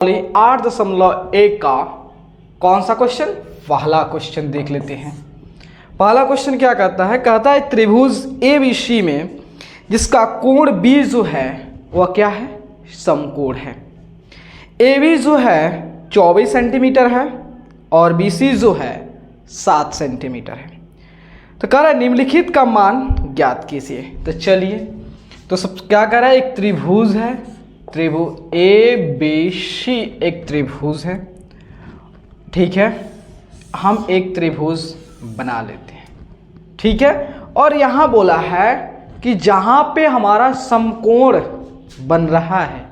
8.1 का कौन सा क्वेश्चन? पहला क्वेश्चन देख लेते हैं। पहला क्वेश्चन क्या कहता है? कहता है त्रिभुज ABC में जिसका कोण B जो है वह क्या है? समकोण है। AB जो है 24 सेंटीमीटर है और BC जो है 7 सेंटीमीटर है। तो कह रहा है निम्नलिखित का मान ज्ञात कीजिए। तो चलिए, तो सब क्या कह रहा है? एक त्रिभुज है, त्रिभुज ABC एक त्रिभुज है, ठीक है। हम एक त्रिभुज बना लेते हैं, ठीक है। और यहाँ बोला है कि जहाँ पे हमारा समकोण बन रहा है,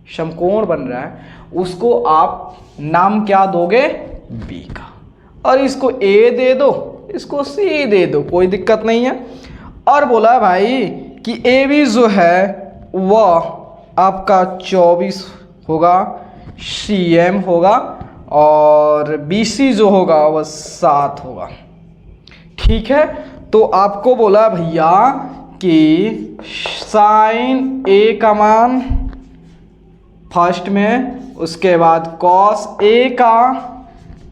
समकोण बन रहा है, उसको आप नाम क्या दोगे? B का। और इसको A दे दो, इसको C दे दो, कोई दिक्कत नहीं है। और बोला भाई कि AB जो है वह आपका 24 होगा, CM होगा, और BC जो होगा वह 7 होगा, ठीक है। तो आपको बोला भैया कि साइन A का मान फर्स्ट में, उसके बाद कॉस A का,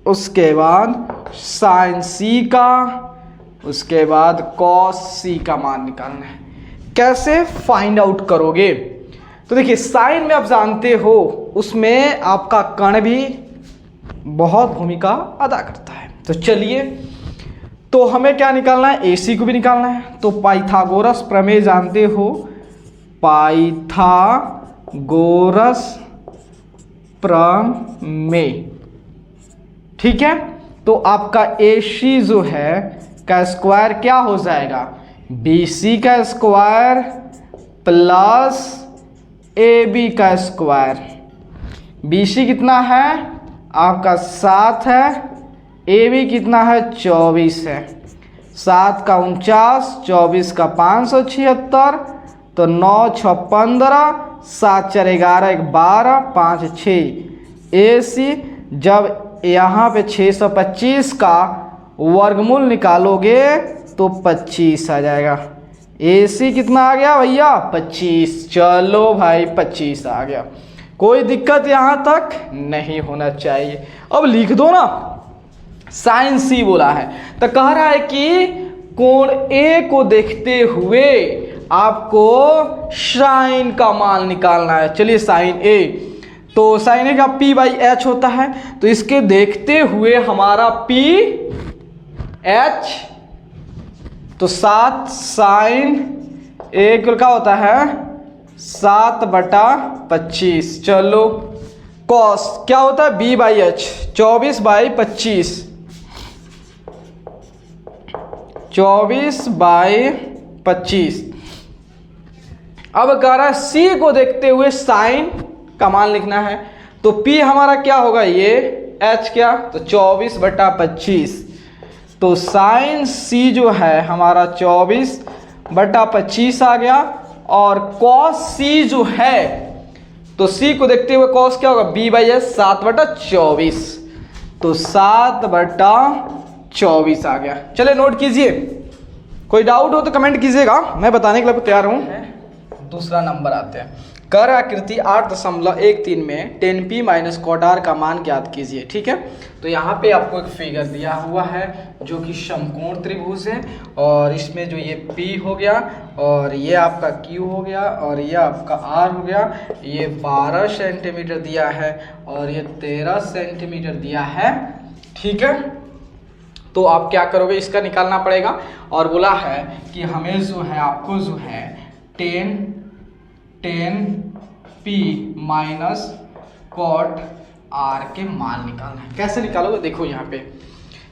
उसके बाद साइन C का, उसके बाद कॉस C का मान निकालना है। कैसे फाइंड आउट करोगे? तो देखिए, साइन में आप जानते हो उसमें आपका कण भी बहुत भूमिका अदा करता है। तो चलिए, तो हमें क्या निकालना है? AC को भी निकालना है। तो पाइथागोरस प्रमेय जानते हो, पाइथागोरस प्रमेय, ठीक है। तो आपका AC जो है का स्क्वायर क्या हो जाएगा? BC का स्क्वायर प्लस AB का स्क्वायर। BC कितना है? आपका 7 है। AB कितना है? 24 है। 7 का 49, 24 का 576, तो 9 6 15, 7 4 11 12, 5 6। AC जब यहाँ पे 625 का वर्गमूल निकालोगे तो 25 आ जाएगा। AC कितना आ गया भैया? 25। चलो भाई, 25 आ गया, कोई दिक्कत यहाँ तक नहीं होना चाहिए। अब लिख दो ना, साइन C बोला है, तो कह रहा है कि कोण A को देखते हुए आपको साइन का मान निकालना है। चलिए, साइन A, तो साइन A का P/H होता है, तो इसके देखते हुए हमारा PH, तो 7 साइन A क्या होता है? 7/25। चलो, कॉस क्या होता है? B/H, 24/25, 24/25। अब कह रहा है C को देखते हुए साइन का मान लिखना है, तो P हमारा क्या होगा? ये H क्या? तो 24/25। तो साइन C जो है हमारा 24/25 आ गया। और कॉस C जो है, तो C को देखते हुए कॉस क्या होगा? B/S 7/24, तो 7/24 आ गया। चले, नोट कीजिए। कोई डाउट हो तो कमेंट कीजिएगा, मैं बताने के लिए तैयार हूँ। दूसरा नंबर आते हैं। कर आकृति 8.13 में 10p माइनस cot r का मान ज्ञात कीजिए, ठीक है। तो यहाँ पे आपको एक फिगर दिया हुआ है जो कि समकोण त्रिभुज है, और इसमें जो ये P हो गया, और ये आपका Q हो गया, और ये आपका R हो गया। ये 12 सेंटीमीटर दिया है और ये 13 सेंटीमीटर दिया है, ठीक है। तो आप क्या करोगे? इसका निकालना पड़ेगा। और बोला है कि हमें जो है, आपको जो है 10p माइनस cot r के मान निकालना है। कैसे निकालोगे? देखो यहाँ पे,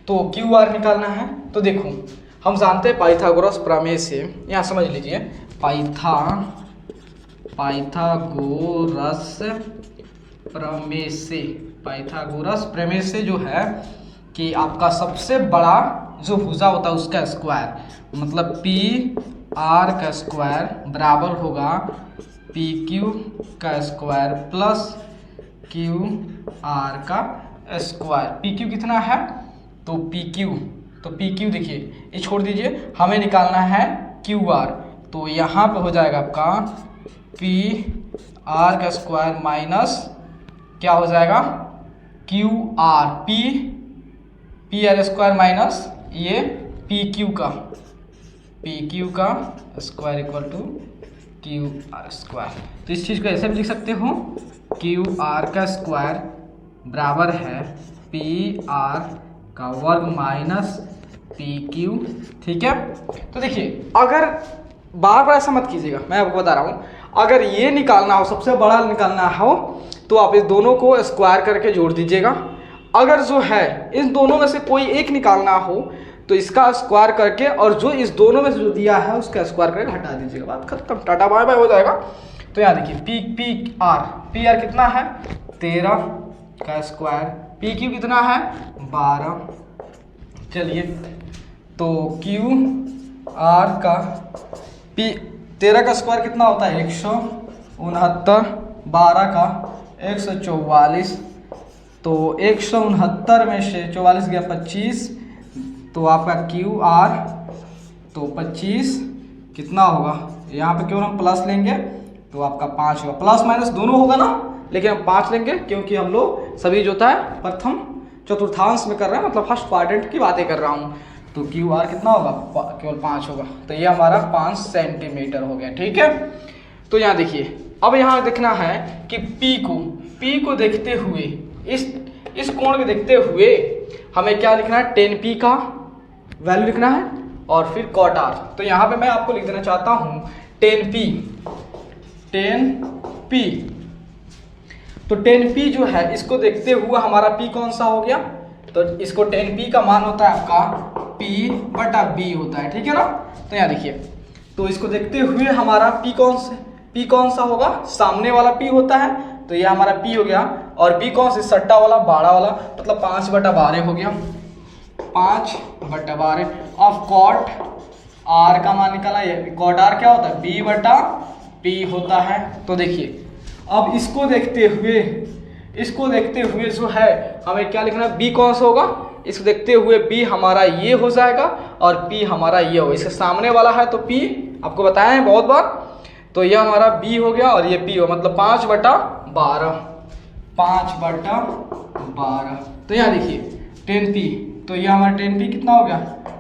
तो QR निकालना है। तो देखो, हम जानते हैं पाइथागोरस प्रमेय से, यहाँ समझ लीजिए, पाइथागोरस प्रमेय से जो है कि आपका सबसे बड़ा जो भुजा होता है उसका स्क्वायर, मतलब PR का स्क्वायर बराबर होगा PQ का स्क्वायर प्लस QR का स्क्वायर। PQ कितना है? तो PQ देखिए, ये छोड़ दीजिए, हमें निकालना है QR। तो यहाँ पे हो जाएगा आपका PR का स्क्वायर माइनस क्या हो जाएगा, Q R P R square minus ये पी क्यू का square equal to Q R square. तो इस चीज़ को ऐसे भी लिख सकते हो, क्यू आर का स्क्वायर बराबर है पी आर का वर्ग माइनस पी क्यू। ठीक है, तो देखिए अगर बार बार ऐसा मत कीजिएगा, मैं आपको बता रहा हूँ, अगर ये निकालना हो, सबसे बड़ा निकालना हो, तो आप इस दोनों को स्क्वायर करके जोड़ दीजिएगा। अगर जो है इन दोनों में से कोई एक निकालना हो तो इसका स्क्वायर करके और जो इस दोनों में से जो दिया है उसका स्क्वायर करके हटा दीजिएगा, बात खत्म, टाटा बाय बाय हो जाएगा। तो यहाँ देखिए पी आर कितना है 13 का स्क्वायर, पी क्यू कितना है 12। चलिए तो क्यू आर का पी 13 का स्क्वायर कितना होता है 169, 12 का 144, तो 169 में से 44 गया 25, तो आपका क्यू आर तो 25 कितना होगा, यहाँ पे क्यों हम प्लस लेंगे तो आपका 5 होगा, प्लस माइनस दोनों होगा ना, लेकिन हम 5 लेंगे क्योंकि हम लोग सभी जो होता है प्रथम चतुर्थांश में कर रहे हैं, मतलब फर्स्ट क्वाड्रेंट की बातें कर रहा हूँ। तो क्यू आर कितना होगा, केवल 5 होगा, तो ये हमारा 5 सेंटीमीटर हो गया। ठीक है, तो यहाँ देखिए अब यहाँ देखना है कि P को देखते हुए, इस कोण को देखते हुए हमें क्या लिखना है, 10P का वैल्यू लिखना है और फिर कॉट आर। तो यहाँ पे मैं आपको लिख देना चाहता हूँ 10P। तो 10P जो है इसको देखते हुए हमारा P कौन सा हो गया, तो इसको 10P का मान होता है आपका P/B होता है। ठीक है ना, तो यहाँ देखिए, तो इसको देखते हुए हमारा P कौन सा होगा, सामने वाला P होता है, तो ये हमारा P हो गया, और B कौन सा, सट्टा वाला 12 वाला, मतलब 5/12 हो गया, 5/12 ऑफ कॉट R का मान निकाला, ये कॉट R क्या होता है B/P होता है। तो देखिए अब इसको देखते हुए जो है हमें क्या लिखना है, B कौन सा होगा, इसको देखते हुए B हमारा ये हो जाएगा और P हमारा ये होगा, इसके सामने वाला है तो P आपको बताया है बहुत बार, तो ये हमारा B हो गया और ये P हो, मतलब 5/12। तो यहाँ देखिए 10P, तो ये हमारा 10P कितना हो गया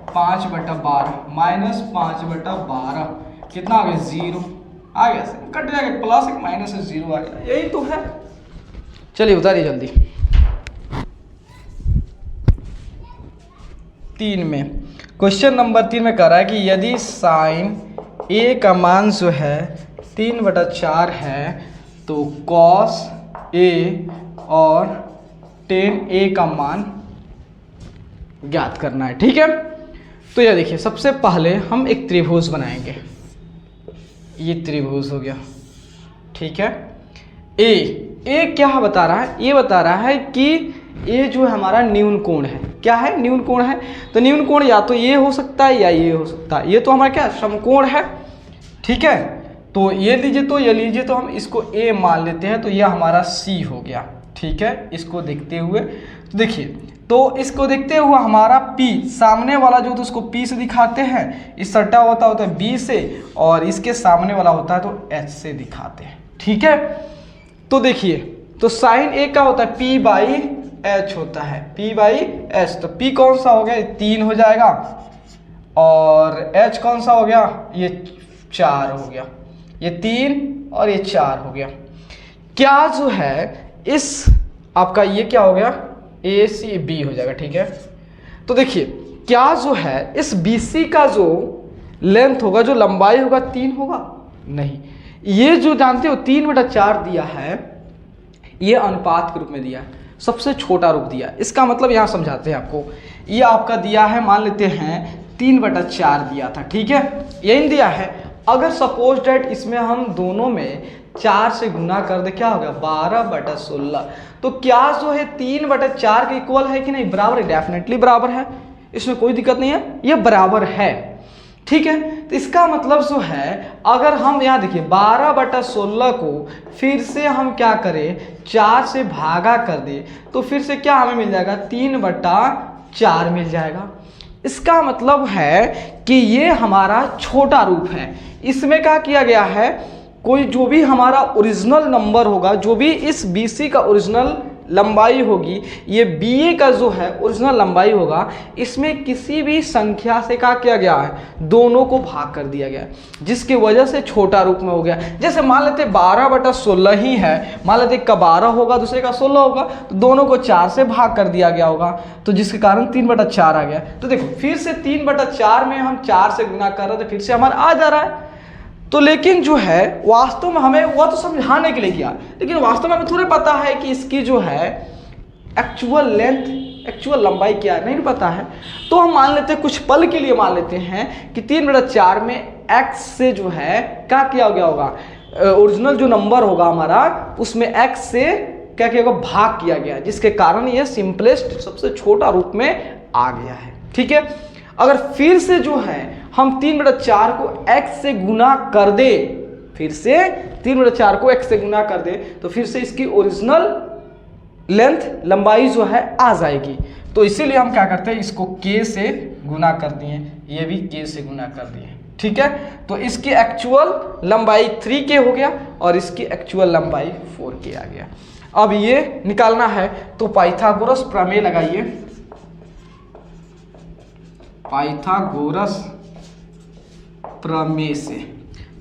5/12 माइनस 5/12 कितना हो गया 0 आ गया, कट जाएगा, प्लस एक माइनस से 0 आ गया, यही तो है। चलिए उतारिए जल्दी। 3 में क्वेश्चन नंबर 3 में कह रहा है कि यदि साइन A का मान जो है 3/4 है तो कॉस A और tan A का मान ज्ञात करना है। ठीक है, तो यह देखिए सबसे पहले हम एक त्रिभुज बनाएंगे, ये त्रिभुज हो गया। ठीक है, ए क्या बता रहा है, ये बता रहा है कि ये जो हमारा न्यून कोण है, क्या है न्यून कोण है, तो न्यून कोण या तो ये हो सकता है या ये हो सकता है, ये तो हमारा क्या समकोण है। ठीक है, तो ये लीजिए तो ये लीजिए, तो हम इसको A मान लेते हैं, तो ये हमारा C हो गया। ठीक है, इसको देखते हुए तो देखिए, तो इसको देखते हुए हमारा P सामने वाला जो तो उसको P से दिखाते हैं, इस सट्टा होता है B से, और इसके सामने वाला होता है तो H से दिखाते हैं। ठीक है, तो देखिए तो साइन A का होता है P/H होता है, P/H, तो P कौन सा हो गया 3 हो जाएगा, और H कौन सा हो गया ये 4 हो गया, ये 3 और ये 4 हो गया। क्या जो है इस आपका ये क्या हो गया ACB हो जाएगा। ठीक है, तो देखिए क्या जो है इस BC का जो लेंथ होगा, जो लंबाई होगा 3 होगा नहीं, ये जो जानते हो 3/4 दिया है, ये अनुपात के रूप में दिया है, सबसे छोटा रूप दिया है। इसका मतलब यहाँ समझाते हैं आपको, ये आपका दिया है, मान लेते हैं 3/4 दिया था। ठीक है, यही दिया है, अगर सपोज डेट इसमें हम दोनों में 4 से गुना कर दे, क्या हो गया 12/16, तो क्या जो है 3/4 के इक्वल है कि नहीं, बराबर है, डेफिनेटली बराबर है, इसमें कोई दिक्कत नहीं है, ये बराबर है। ठीक है, तो इसका मतलब जो है अगर हम यहाँ देखिए 12/16 को फिर से हम क्या करें 4 से भागा कर दे, तो फिर से क्या हमें मिल जाएगा 3/4 मिल जाएगा। इसका मतलब है कि ये हमारा छोटा रूप है, इसमें क्या किया गया है कोई जो भी हमारा ओरिजिनल नंबर होगा, जो भी इस BC का ओरिजिनल लंबाई होगी, ये BA का जो है ओरिजिनल लंबाई होगा, इसमें किसी भी संख्या से क्या किया गया है, दोनों को भाग कर दिया गया है, जिसकी वजह से छोटा रूप में हो गया। जैसे मान लेते 12/16 ही है, मान लेते एक का 12 होगा, दूसरे का 16 होगा, तो दोनों को 4 से भाग कर दिया गया होगा, तो जिसके कारण 3/4 आ गया। तो देखो फिर से 3/4 में हम 4 से गुना कर रहे थे, फिर से हमारा आ जा रहा है। तो लेकिन जो है वास्तव में हमें वह तो समझाने के लिए किया, लेकिन वास्तव में हमें थोड़े पता है कि इसकी जो है एक्चुअल लेंथ, एक्चुअल लंबाई क्या है, नहीं पता है। तो हम मान लेते हैं, कुछ पल के लिए मान लेते हैं कि 3/4 में x से जो है क्या किया गया होगा, ओरिजिनल जो नंबर होगा हमारा उसमें x से क्या किया होगा, भाग किया गया, जिसके कारण ये सिंपलेस्ट सबसे छोटा रूप में आ गया है। ठीक है, अगर फिर से जो है हम 3/4 को x से गुना कर दे, फिर से 3/4 को x से गुना कर दे, तो फिर से इसकी ओरिजिनल लेंथ, लंबाई जो है आ जाएगी। तो इसीलिए हम क्या करते हैं, इसको k से गुना कर दिए, ये भी k से गुना कर दिए। ठीक है, तो इसकी एक्चुअल लंबाई 3k हो गया और इसकी एक्चुअल लंबाई 4k आ गया। अब ये निकालना है तो पाइथागोरस प्रमेय लगाइए, पाइथागोरस प्रमेय से।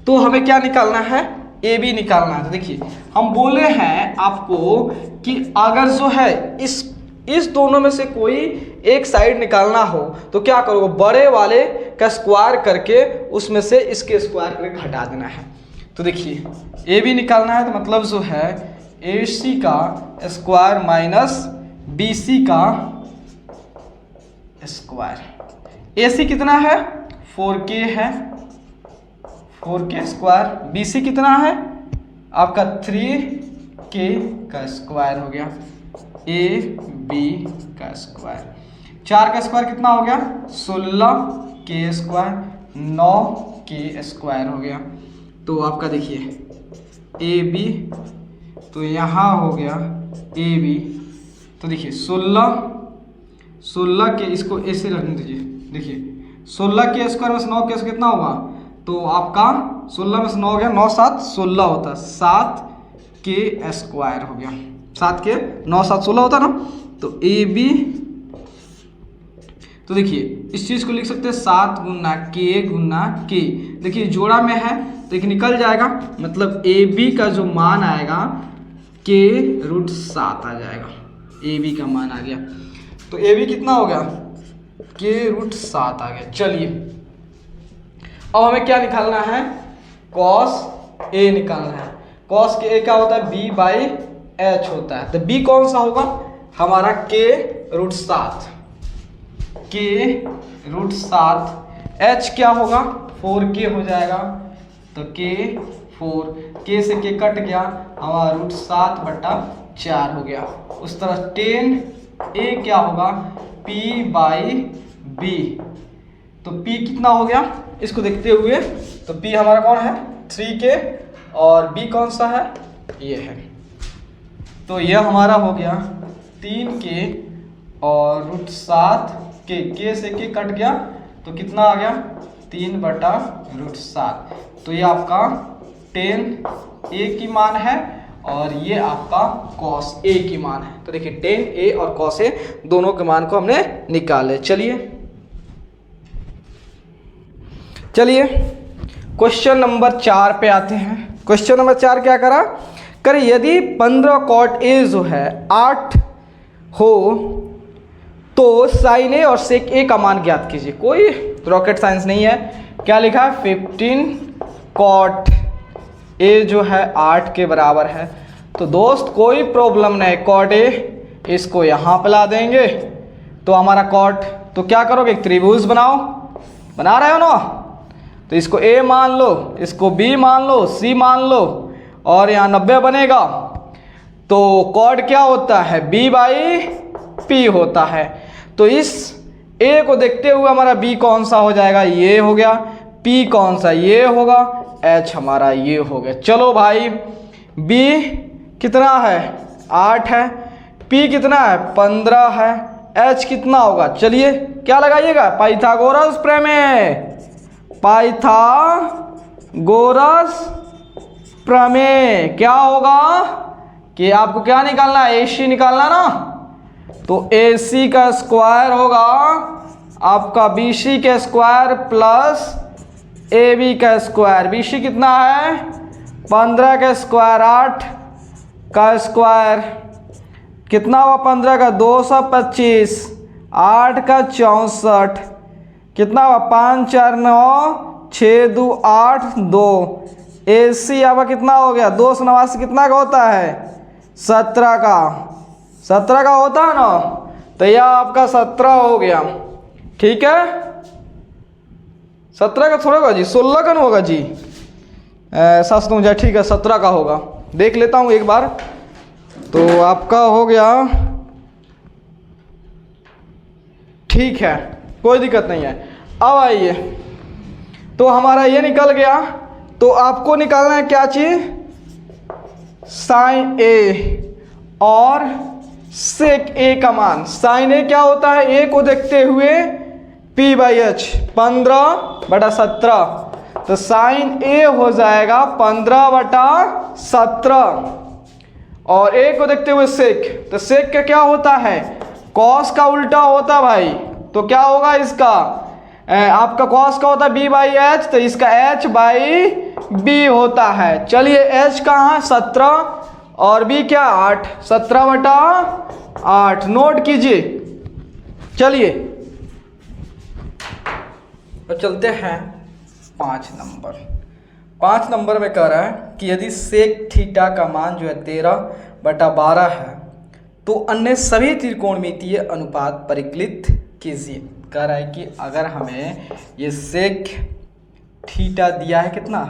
तो हमें क्या निकालना है, AB निकालना है। तो देखिए हम बोले हैं आपको कि अगर जो है इस दोनों में से कोई एक साइड निकालना हो तो क्या करोगे, बड़े वाले का स्क्वायर करके उसमें से इसके स्क्वायर करके घटा देना है। तो देखिए AB निकालना है तो मतलब जो है AC का स्क्वायर माइनस BC का स्क्वायर। AC कितना है, 4k है, 4k स्क्वायर। BC कितना है आपका 3k का स्क्वायर हो गया, AB का स्क्वायर। 4 का स्क्वायर कितना हो गया, 16k स्क्वायर, 9k स्क्वायर हो गया। तो आपका देखिए AB, तो यहाँ हो गया AB, तो देखिए 16 के, इसको ऐसे रखने दीजिए। देखिए 16 के स्क्वायर में से 9 के स्क्वायर कितना होगा, तो आपका 16 में से 9 हो गया, 9 7 16 होता है, 7 के स्क्वायर हो गया, 7 के 9 7 16 होता ना। तो AB, तो देखिए इस चीज़ को लिख सकते हैं 7 गुना k। देखिए जोड़ा में है तो एक निकल जाएगा, मतलब AB का जो मान आएगा k√7 आ जाएगा, AB का मान आ गया। तो AB कितना हो गया, k√7 आ गया। चलिए अब हमें क्या निकालना है, cos A निकालना है। cos के A क्या होता है, B/h होता है। तो B कौन सा होगा हमारा, k√7, h क्या होगा 4k हो जाएगा, तो k से k कट गया, हमारा √7/4 हो गया। उस तरह 10A क्या होगा, P/B। तो P कितना हो गया इसको देखते हुए, तो P हमारा कौन है 3k और B कौन सा है, ये है। तो यह हमारा हो गया 3k और √7k, k से k कट गया तो कितना आ गया 3/√7। तो ये आपका 10A की मान है और ये आपका cos A की मान है। तो देखिए 10A और cos A दोनों के मान को हमने निकाले। चलिए क्वेश्चन नंबर 4 पे आते हैं। क्वेश्चन नंबर 4 क्या करा, करें यदि 15 cot A जो है 8 हो तो sin A और sec A का मान ज्ञात कीजिए। कोई रॉकेट साइंस नहीं है। क्या लिखा है, 15 cot A जो है 8 के बराबर है। तो दोस्त कोई प्रॉब्लम नहीं, cot A इसको यहाँ पे ला देंगे तो हमारा cot, तो क्या करोगे त्रिभुज बनाओ, बना रहे हो ना। तो इसको A मान लो, इसको B मान लो, C मान लो और यहाँ 90 बनेगा। तो cot क्या होता है, B/P होता है। तो इस A को देखते हुए हमारा B कौन सा हो जाएगा, ये हो गया, P कौन सा, ये होगा, H हमारा ये हो गया। चलो भाई B कितना है 8 है, P कितना है 15 है, H कितना होगा, चलिए क्या लगाइएगा, पाइथागोरस प्रमेय, पाइथागोरस प्रमेय क्या होगा कि आपको क्या निकालना है, AC निकालना ना, तो AC का स्क्वायर होगा आपका BC के स्क्वायर प्लस AB का स्क्वायर। BC कितना है 15 का स्क्वायर 8 का स्क्वायर कितना हुआ 15 का 225 8 का 64 कितना हुआ 5 4 9 6 2 8 2। AC आपका कितना हो गया 289 कितना का होता है 17 का होता है ना, तो यह आपका 17 हो गया। ठीक है 17 का थोड़ा होगा जी 16 का नहीं होगा जी, ऐसा समझ जाए। ठीक है 17 का होगा, देख लेता हूँ एक बार। तो आपका हो गया, ठीक है कोई दिक्कत नहीं है। अब आइए, तो हमारा ये निकल गया, तो आपको निकालना है क्या चीज, साइन ए और सेक ए का मान। साइन ए क्या होता है, ए को देखते हुए P/H 15/17, तो साइन ए हो जाएगा 15/17 और ए को देखते हुए सेक, तो सेक का क्या होता है कॉस का उल्टा होता भाई, तो क्या होगा इसका आपका कॉस का होता है B/H, तो इसका H/B होता है। चलिए H कहाँ है 17 और B क्या 8, 17/8 नोट कीजिए। चलिए तो चलते हैं 5 नंबर में कह रहा है कि यदि सेक थीटा का मान जो है 13/12 है तो अन्य सभी त्रिकोणमितीय अनुपात परिकलित कीजिए। कह रहा है कि अगर हमें ये सेक थीटा दिया है कितना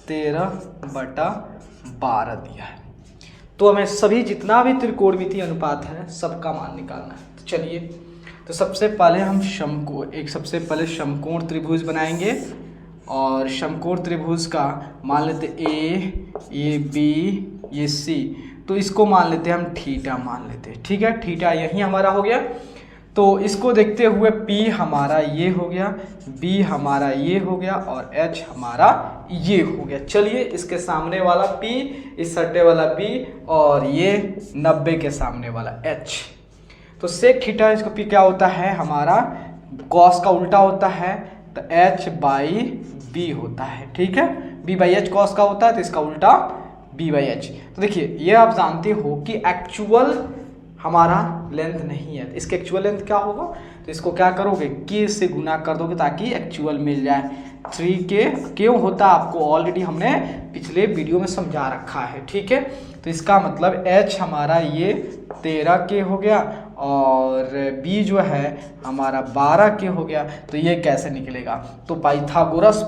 13/12 दिया है, तो हमें सभी जितना भी त्रिकोणमितीय अनुपात है सबका मान निकालना है। तो चलिए, तो सबसे पहले हम सबसे पहले समकोण त्रिभुज बनाएंगे और समकोण त्रिभुज का मान लेते ये B ये C, तो इसको मान लेते हैं हम थीटा मान लेते हैं। ठीक है थीटा यही हमारा हो गया, तो इसको देखते हुए P हमारा ये हो गया, B हमारा ये हो गया और H हमारा ये हो गया। चलिए इसके सामने वाला P, इस सट्टे वाला B और ये 90 के सामने वाला H। तो सेक थीटा इसको P क्या होता है हमारा कॉस का उल्टा होता है, तो H/B होता है। ठीक है B/H कॉस का होता है, तो इसका उल्टा B/H। तो देखिए ये आप जानते हो कि एक्चुअल हमारा लेंथ नहीं है, तो इसके एक्चुअल लेंथ क्या होगा, तो इसको क्या करोगे K से गुना कर दोगे ताकि एक्चुअल मिल जाए। 3K क्यों होता है आपको ऑलरेडी हमने पिछले वीडियो में समझा रखा है। ठीक है तो इसका मतलब H हमारा ये 13K हो गया और B जो है हमारा 12K हो गया। तो ये कैसे निकलेगा, तो पाइथागोरस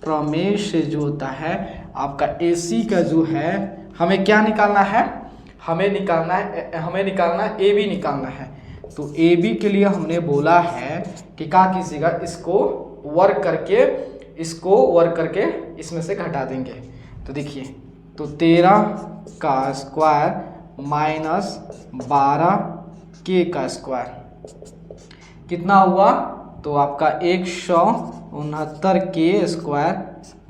प्रमेय से जो होता है आपका AC का जो है हमें क्या निकालना है, हमें निकालना है AB निकालना है। तो AB के लिए हमने बोला है कि क्या कीजिएगा, इसको वर्क करके इसमें से घटा देंगे। तो देखिए तो 13 का स्क्वायर माइनस 12K का स्क्वायर कितना हुआ, तो आपका 169K square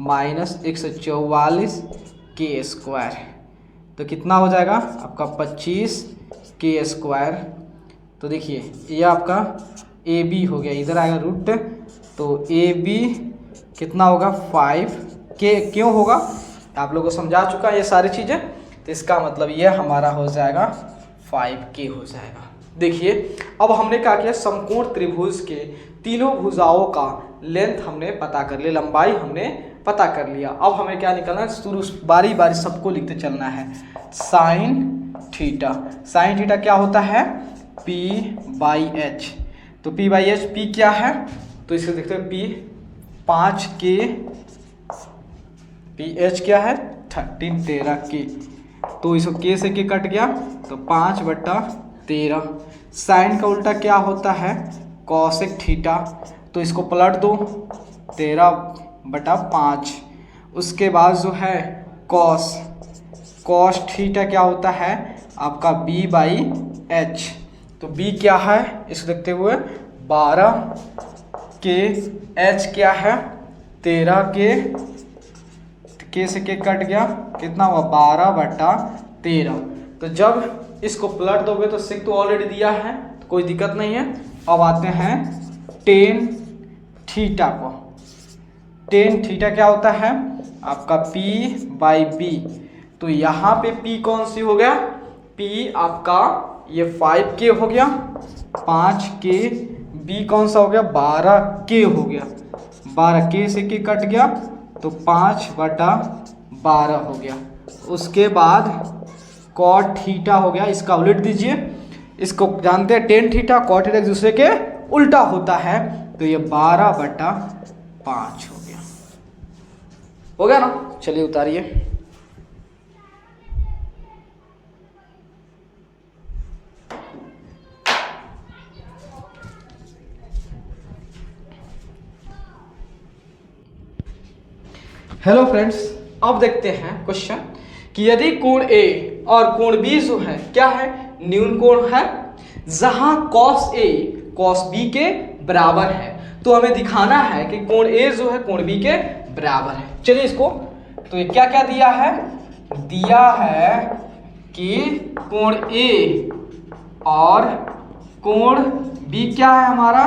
minus 144K square, तो कितना हो जाएगा आपका 25K स्क्वायर। तो देखिए ये आपका AB हो गया, इधर आएगा रूट, तो AB कितना होगा 5K क्यों होगा, आप लोगों को समझा चुका है ये सारी चीज़ें, तो इसका मतलब ये हमारा हो जाएगा 5K हो जाएगा। देखिए अब हमने क्या किया, समकोण त्रिभुज के तीनों भुजाओं का लेंथ हमने पता कर लिया, लंबाई हमने पता कर लिया। अब हमें क्या निकालना है, शुरू बारी बारी सबको लिखते चलना है। साइन थीटा क्या होता है P/H, तो P/H P क्या है, तो इसको देखते हैं P 5K, PH क्या है 13K, तो इसको K से K कट गया तो 5/13। साइन का उल्टा क्या होता है कॉसेक थीटा, तो इसको पलट दो 13/5। उसके बाद जो है कॉस थीटा क्या होता है आपका B/H, तो B क्या है इसको देखते हुए 12 के एच क्या है 13 के से के कट गया, कितना हुआ 12/13। तो जब इसको पलट दोगे तो सिक तो ऑलरेडी दिया है तो कोई दिक्कत नहीं है। अब आते हैं टेन थीटा को। टेन थीटा क्या होता है आपका P/B। तो यहाँ पे P कौन सी हो गया, P आपका ये 5K हो गया, 5K, B कौन सा हो गया 12K हो गया, 12K से K कट गया तो 5/12 हो गया। उसके बाद कॉट थीटा हो गया, इसका उलट दीजिए, इसको जानते हैं टेन थीटा कॉट थीटा एक दूसरे के उल्टा होता है, तो ये 12/5 हो गया ना। चलिए उतारिए। हेलो फ्रेंड्स, अब देखते हैं क्वेश्चन कि यदि कोण A और कोण B जो है क्या है न्यून कोण है, जहां cos A cos B के बराबर है, तो हमें दिखाना है कि कोण A जो है कोण B के बराबर है। चलिए इसको, तो ये क्या क्या दिया है, दिया है कि कोण A और कोण B क्या है हमारा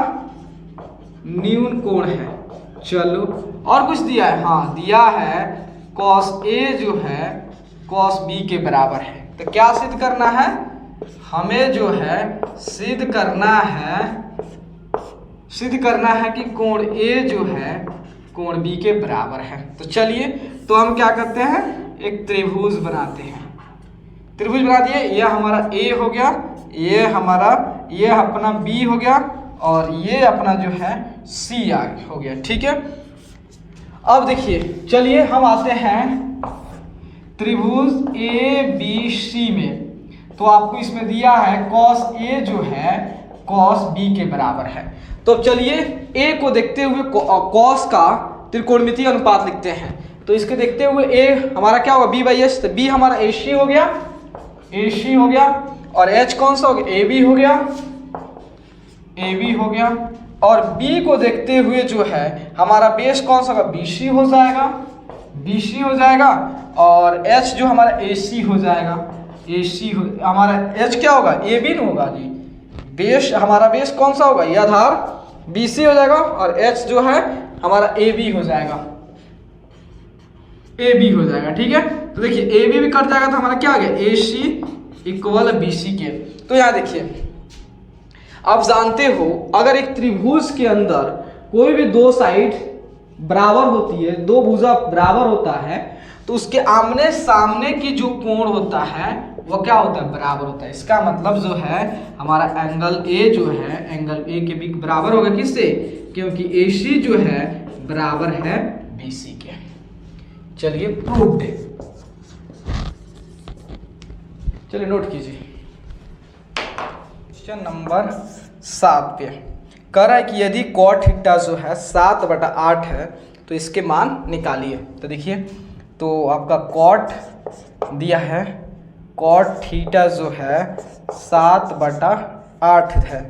न्यून कोण है। चलो और कुछ दिया है, हाँ दिया है cos A जो है cos B के बराबर है। तो क्या सिद्ध करना है, हमें जो है सिद्ध करना है कि कोण A जो है कोण B के बराबर है। तो चलिए, तो हम क्या करते हैं एक त्रिभुज बनाते हैं। त्रिभुज बना दिए, यह हमारा A हो गया, ये अपना B हो गया और ये अपना जो है C हो गया, ठीक है। अब देखिए, चलिए हम आते हैं त्रिभुज ABC में। तो आपको इसमें दिया है cos A जो है cos B के बराबर है। तो चलिए A को देखते हुए cos का त्रिकोणमितीय अनुपात लिखते हैं। तो इसके देखते हुए A हमारा क्या होगा B/S, तो B हमारा AC हो गया और H कौन सा हो गया AB हो गया और B को देखते हुए जो है हमारा बेस कौन सा होगा BC हो जाएगा और H जो हमारा AC हो जाएगा, हमारा H क्या होगा AB नहीं होगा जी, बेस हमारा बेस कौन सा होगा, यह आधार BC हो जाएगा और H जो है हमारा AB हो जाएगा, ठीक है। तो देखिए AB भी कट जाएगा तो हमारा क्या आ गया AC इक्वल BC के। तो यहाँ देखिए, आप जानते हो अगर एक त्रिभुज के अंदर कोई भी दो साइड बराबर होती है, दो भुजा बराबर होता है, तो उसके आमने सामने की जो कोण होता है वो क्या होता है बराबर होता है। इसका मतलब जो है हमारा एंगल A जो है एंगल A के भी बराबर होगा, किससे, क्योंकि AC जो है बराबर है BC के। चलिए प्रूव्ड है, चलिए नोट कीजिए। क्वेश्चन नंबर 7 पे कह रहा है कि यदि cot थीटा जो है 7/8 है तो इसके मान निकालिए। तो देखिए, तो आपका cot दिया है, cot थीटा जो है 7/8 है,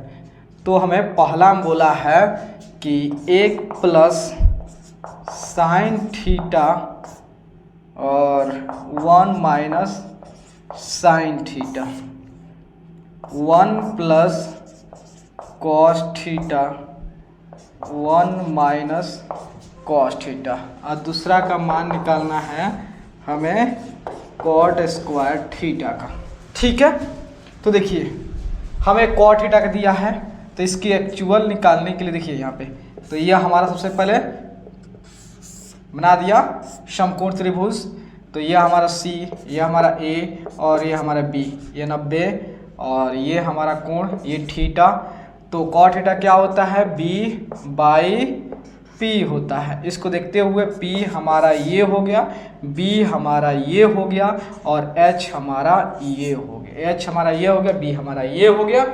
तो हमें पहला में बोला है कि 1 प्लस साइन थीटा और 1 minus sine theta, 1 plus cos theta 1 minus cos theta, और दूसरा का मान निकालना है हमें कॉट स्क्वायर थीटा का, ठीक है। तो देखिए हमें कॉट थीटा का दिया है, तो इसकी एक्चुअल निकालने के लिए देखिए यहाँ पे, तो यह हमारा सबसे पहले बना दिया समकोण त्रिभुज। तो यह हमारा C, यह हमारा A और ये हमारा B, ये 90 और ये हमारा कोण ये थीटा। तो कॉट थीटा क्या होता है B/P होता है। इसको देखते हुए P हमारा ये हो गया, B हमारा ये हो गया और H हमारा ये हो गया, H हमारा ये हो गया, B हमारा ये हो गया।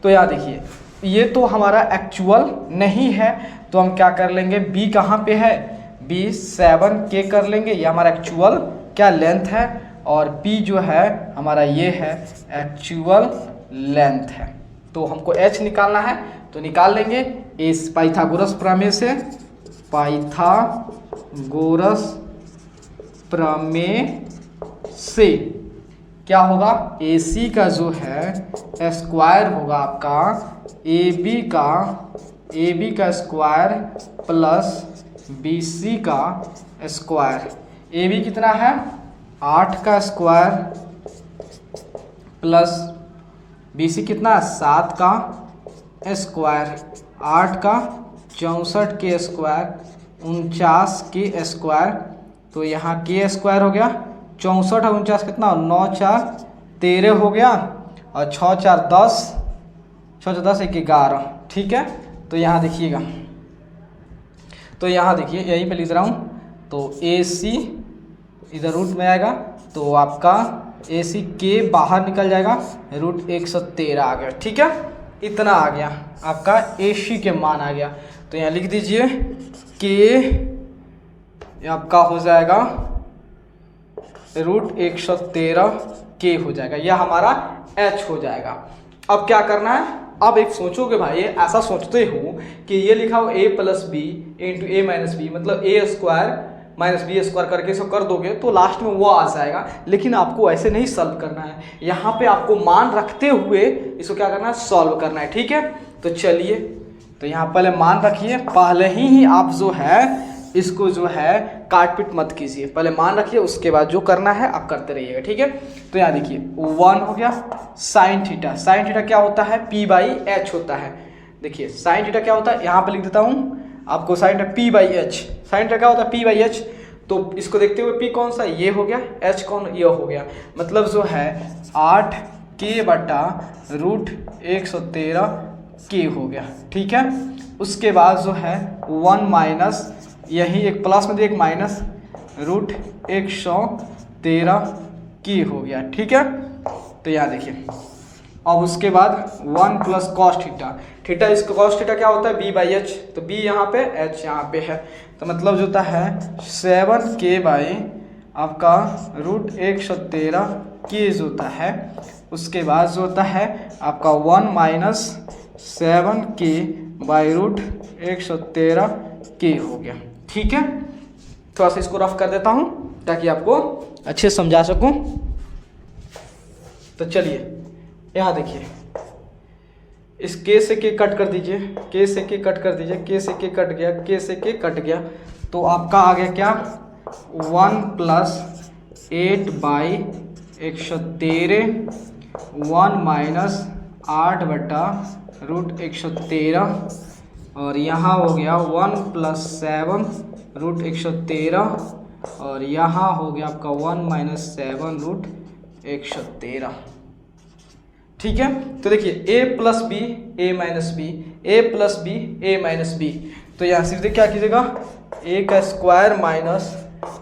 तो यहाँ देखिए ये तो हमारा एक्चुअल नहीं है, तो हम क्या कर लेंगे, B कहाँ पे है, B 7K कर लेंगे, ये हमारा एक्चुअल क्या लेंथ है और P जो है हमारा ये है एक्चुअल लेंथ है। तो हमको H निकालना है तो निकाल लेंगे, इस पाइथागोरस प्रमेय से, पाइथागोरस प्रमेय से क्या होगा, AC का जो है स्क्वायर होगा आपका AB का स्क्वायर प्लस BC का स्क्वायर। AB कितना है 8 का स्क्वायर प्लस BC कितना 7 का स्क्वायर, 8 का 64 के स्क्वायर, 49 के स्क्वायर, तो यहाँ के स्क्वायर हो गया 64 और 49 कितना 9 4 13 हो गया और 6 4 10, 6 4 10 1 11। ठीक है, तो यहाँ देखिएगा, तो यहाँ देखिए यहीं पे लिख रहा हूँ, तो AC इधर रूट में आएगा तो आपका AC के बाहर निकल जाएगा, रूट 113 आ गया। ठीक है, इतना आ गया आपका AC के मान आ गया। तो यहाँ लिख दीजिए के आपका हो जाएगा रूट 113 के हो जाएगा, यह हमारा H हो जाएगा। अब क्या करना है, अब एक सोचोगे भाई ऐसा सोचते हो कि ये लिखा हो a plus B into A minus B, मतलब A square minus B square करके इसको कर दोगे तो लास्ट में वो आ जाएगा, लेकिन आपको ऐसे नहीं सॉल्व करना है, यहाँ पे आपको मान रखते हुए इसको क्या करना है, सॉल्व करना है। ठीक है, तो चलिए, तो यहाँ पहले मान रखिए, पहले ही आप जो है इसको जो है काट पीट मत कीजिए, पहले मान रखिए, उसके बाद जो करना है आप करते रहिएगा। ठीक है, तो यहाँ देखिए 1 हो गया साइन थीटा, साइन थीटा क्या होता है P/H होता है। देखिए साइन थीटा क्या होता है, यहाँ पे लिख देता हूँ आपको, sine theta P/H, sine theta क्या होता है P/H, तो इसको देखते हुए P कौन सा ये हो गया, H कौन ये हो गया, मतलब जो है 8 के बटा रूट 113 के हो गया। ठीक है, उसके बाद जो है 1 माइनस, यही एक प्लस में एक माइनस, रूट 113 की हो गया। ठीक है, तो यहाँ देखिए, अब उसके बाद 1 प्लस कॉस थीटा, थीटा इसका कॉस थीटा क्या होता है B/H, तो B यहाँ पे H यहाँ पे है, तो मतलब जो होता है 7 बाई आपका रूट 113 के जो होता है, उसके बाद जो होता है आपका 1 माइनस 7 बाई रूट 113 के हो गया। ठीक है, थोड़ा सा इसको रफ कर देता हूँ ताकि आपको अच्छे से समझा सकूँ। तो चलिए यहाँ देखिए, इस के से के कट कर दीजिए, के से के कट कर दीजिए, के से के कट गया, के से के कट गया, तो आपका आ गया क्या 1 प्लस 8 बाई 113, 1 माइनस 8 बटा रूट 113, और यहाँ हो गया 1 प्लस 7 रूट 113, और यहाँ हो गया आपका 1 माइनस 7 रूट 113। ठीक है, तो देखिए a plus B A minus B, A plus B A minus B, तो यहाँ सीधे क्या कीजिएगा a का स्क्वायर माइनस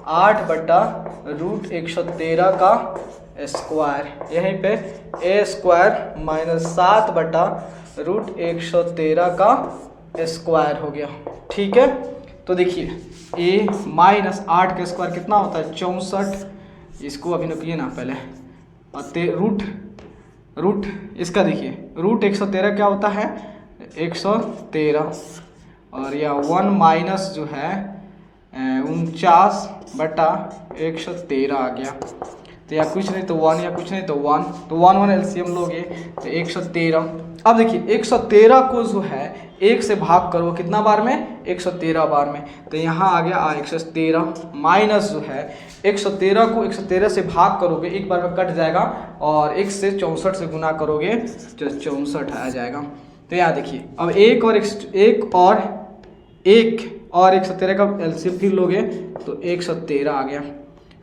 8 बटा रूट 113 का स्क्वायर, यहीं पे a स्क्वायर माइनस 7 बटा रूट 113 का स्क्वायर हो गया। ठीक है, तो देखिए a माइनस 8 का स्क्वायर कितना होता है 64, इसको अभी नपिए ना पहले, और रूट इसका देखिए रूट 113 क्या होता है 113, और यह 1 माइनस जो है 49 बटा 113 आ गया, तो या कुछ नहीं तो 1, या कुछ नहीं तो 1, तो 1 एलसीएम लोगे तो 113। अब देखिए 113 को जो है 1 से भाग करो कितना बार में 113 बार में, तो यहाँ आ गया 113 माइनस जो है 113 को 113 से भाग करोगे एक बार में कट जाएगा, और 1 से 64 से गुना करोगे तो 64 आ जाएगा। तो यहाँ देखिए अब एक और 113 का एलसीएम फिर लोगे तो 113 आ गया,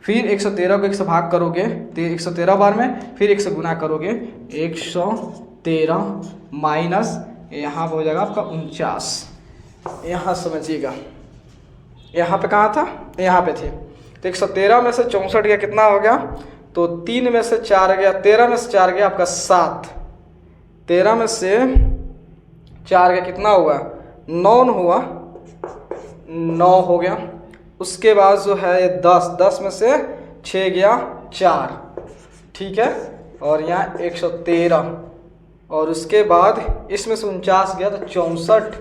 फिर 113 को 1 से भाग करोगे तो 113 बार में, फिर 1 से गुना करोगे 113 माइनस यहाँ हो जाएगा आपका 49। यहाँ समझिएगा, यहाँ पे कहाँ था, यहाँ पे थे, तो 113 में से 64 गया कितना हो गया, तो 3 में से 4 गया, 13 में से 4 गया आपका 7, 13 में से 4 गया कितना हुआ 9 हुआ, 9 हो गया। उसके बाद जो है 10 में से 6 गया 4, ठीक है, और यहाँ 113, और उसके बाद इसमें से 49 गया तो 64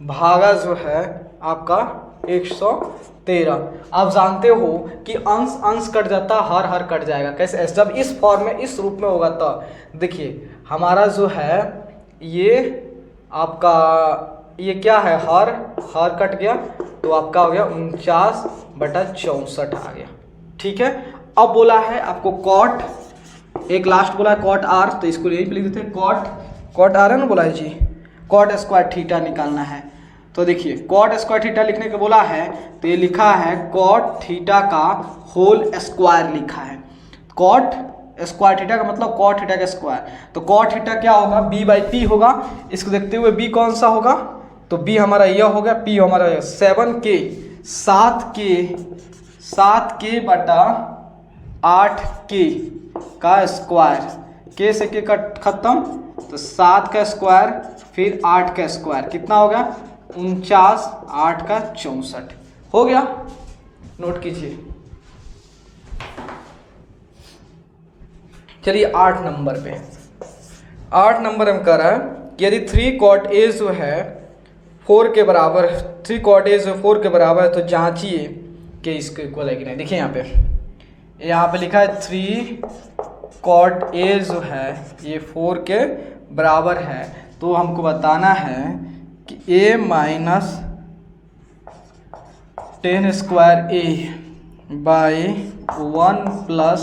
भागा जो है आपका 113। आप जानते हो कि अंश अंश कट जाता, हर हर कट जाएगा। कैसे? जब इस फॉर्म में, इस रूप में होगा तो देखिए हमारा जो है ये आपका ये क्या है, हर कट गया तो आपका हो गया 49/64 आ गया। ठीक है। अब बोला है आपको कॉट, एक लास्ट बोला है कॉट आर, तो इसको यही लिख देते हैं कॉट आर है ना, बोला है जी कॉट स्क्वायर थीटा निकालना है। तो देखिए कॉट स्क्वायर थीटा लिखने को बोला है तो ये लिखा है कॉट थीटा का होल स्क्वायर लिखा है। कॉट स्क्वायर थीटा का मतलब कॉट थीटा का स्क्वायर। तो कॉट थीटा क्या होगा, b/p होगा। इसको देखते हुए b कौन सा होगा, तो b हमारा यह हो गया, p हमारा 7k 7k बटा 8k का स्क्वायर, k से k का खत्म, तो 7 का स्क्वायर फिर 8 का स्क्वायर, कितना हो गया 49, 8 का 64 हो गया। नोट कीजिए। चलिए 8 नंबर पे, 8 नंबर हम कर रहा है कि यदि 3 cot A जो है 4 के बराबर, 3 cot A जो 4 के बराबर है तो जांचिए कि इसके इक्वल है कि नहीं। देखिए यहाँ पे लिखा है 3 cot A जो है ये 4 के बराबर है, तो हमको बताना है कि A minus 10 square A by 1 plus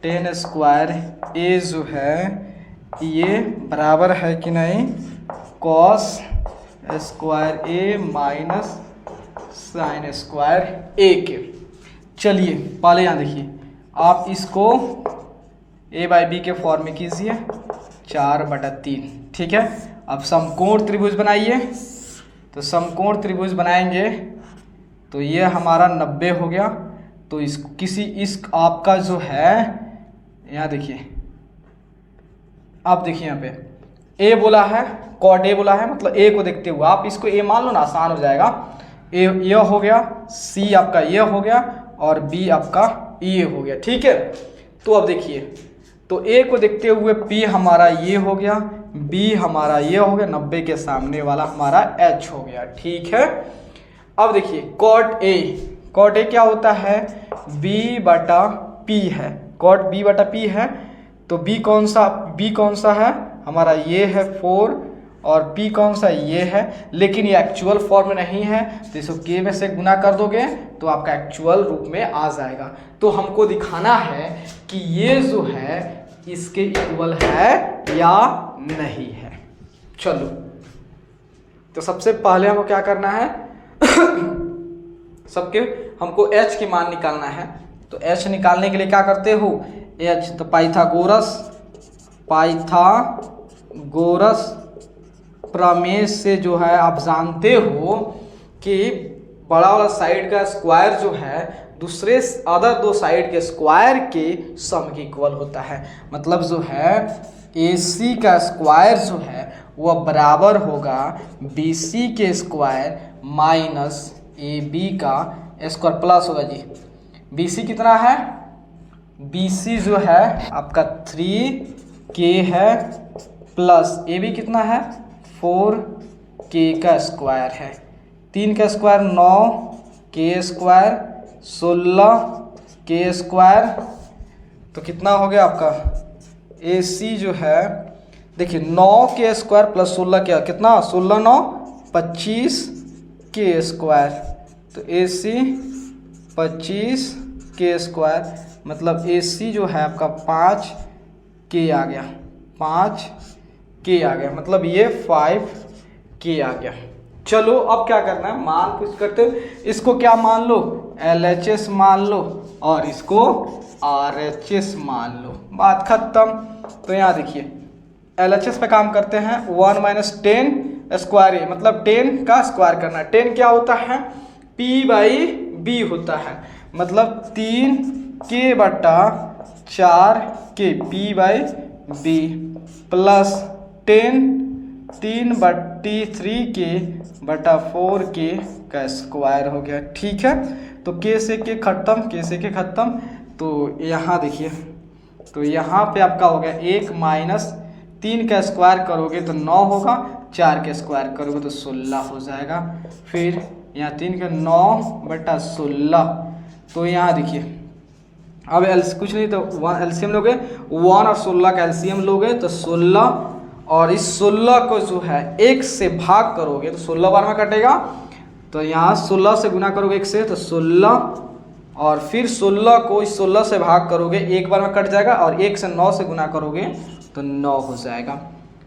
10 square A जो है ये बराबर है कि नहीं cos square A minus sine square A के। चलिए पहले यहाँ देखिए, आप इसको A/B के फॉर्म में कीजिए 4/3। ठीक है। अब समकोण त्रिभुज बनाइए, तो समकोण त्रिभुज बनाएंगे तो ये हमारा 90 हो गया। तो इस आपका जो है यहाँ देखिए, आप देखिए यहाँ पे A बोला है, कॉट A बोला है, मतलब A को देखते हुए आप इसको A मान लो ना, आसान हो जाएगा। A यह हो गया, C आपका यह हो गया और B आपका ये हो गया। ठीक है। तो अब देखिए, तो A को देखते हुए P हमारा ये हो गया, B हमारा ये हो गया, 90 के सामने वाला हमारा H हो गया। ठीक है। अब देखिए कॉट A क्या होता है, B/P है, कॉट B/P है। तो B कौन सा है हमारा, ये है 4 और P कौन सा, ये है। लेकिन ये एक्चुअल फॉर्म में नहीं है, तो इसको K में से गुना कर दोगे तो आपका एक्चुअल रूप में आ जाएगा। तो हमको दिखाना है कि ये जो है इसके इक्वल है या नहीं है। चलो, तो सबसे पहले हमको क्या करना है सबके हमको H की मान निकालना है। तो H निकालने के लिए क्या करते हो, H तो पाइथागोरस प्रमेय से जो है आप जानते हो कि बड़ा वाला साइड का स्क्वायर जो है दूसरे अदर दो साइड के स्क्वायर के सम के इक्वल होता है। मतलब जो है AC का स्क्वायर जो है वह बराबर होगा BC के स्क्वायर माइनस AB का स्क्वायर प्लस होगा जी। BC कितना है, BC जो है आपका 3K है प्लस AB कितना है 4K का स्क्वायर है, 3 का square 9K square 16K square. तो कितना हो गया आपका AC जो है, देखिए 9K स्क्वायर प्लस 16 क्या कितना, 16 9 25K स्क्वायर। तो AC 25K स्क्वायर, मतलब AC जो है आपका 5K आ गया, 5K आ गया, मतलब ये 5K आ गया। चलो अब क्या करना है, मान कुछ करते हो, इसको क्या मान लो LHS मान लो और इसको RHS मान लो, बात खत्म। तो यहाँ देखिए LHS पे काम करते हैं, 1 माइनस 10 स्क्वायर A, मतलब 10 का स्क्वायर करना है। 10 क्या होता है, P/B होता है, मतलब 3K बटा 4K P/B प्लस 3/3K बटा 4K का स्क्वायर हो गया। ठीक है। तो K से K खत्म, तो यहाँ देखिए, तो यहाँ पे आपका हो गया 1 माइनस 3 का स्क्वायर करोगे तो 9 होगा, 4 का स्क्वायर करोगे तो 16 हो जाएगा। फिर यहाँ 3 का 9/16, तो यहाँ देखिए अब कुछ नहीं तो एलसीएम लोगे, 1 और 16 का एलसीएम लोगे तो 16, और इस 16 को जो है 1 से भाग करोगे तो 16 बार में कटेगा, तो यहाँ 16 से गुना करोगे 1 से तो 16, और फिर 16 को इस 16 से भाग करोगे 1 बार में कट जाएगा, और 1 से 9 से गुना करोगे तो 9 हो जाएगा।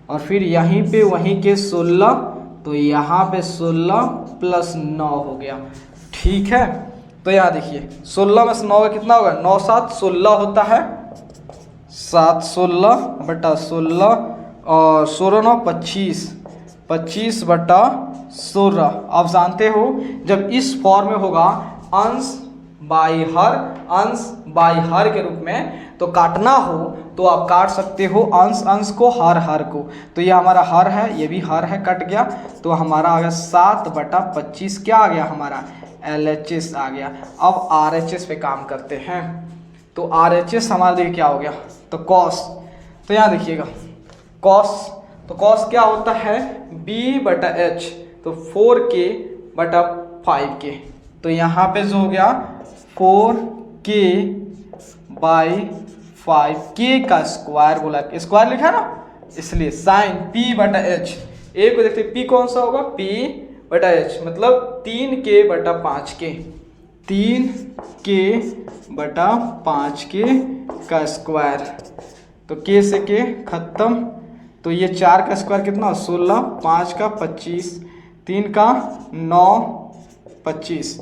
और फिर यहीं पे वहीं के 16, तो यहाँ पे 16 + 9 हो गया। ठीक है, तो यहाँ देखिए 16 में से 9 कितना होगा, 9 7 16 होता है, 7 16/16, और 16 9 25, 25/16। आप जानते हो जब इस फॉर्म में होगा अंश बाई हर के रूप में, तो काटना हो तो आप काट सकते हो अंश को, हर को। तो ये हमारा हर है, ये भी हर है, कट गया, तो हमारा आ गया 7/25, क्या आ गया हमारा LHS आ गया। अब RHS पे काम करते हैं, तो RHS हमारे लिए क्या हो गया, तो कॉस। तो यहाँ देखिएगा कॉस, तो कॉस क्या होता है B/H, तो 4K/5K, तो यहाँ पे जो हो गया 4K/5K का स्क्वायर बोला, स्क्वायर लिखा है ना, इसलिए साइन P/H, ए को देखते P कौन सा होगा, P/H मतलब 3K/5K, 3K/5K का स्क्वायर, तो K से K खत्म, तो ये 4 का स्क्वायर कितना 16, 5 का 25, 3 का 9 25,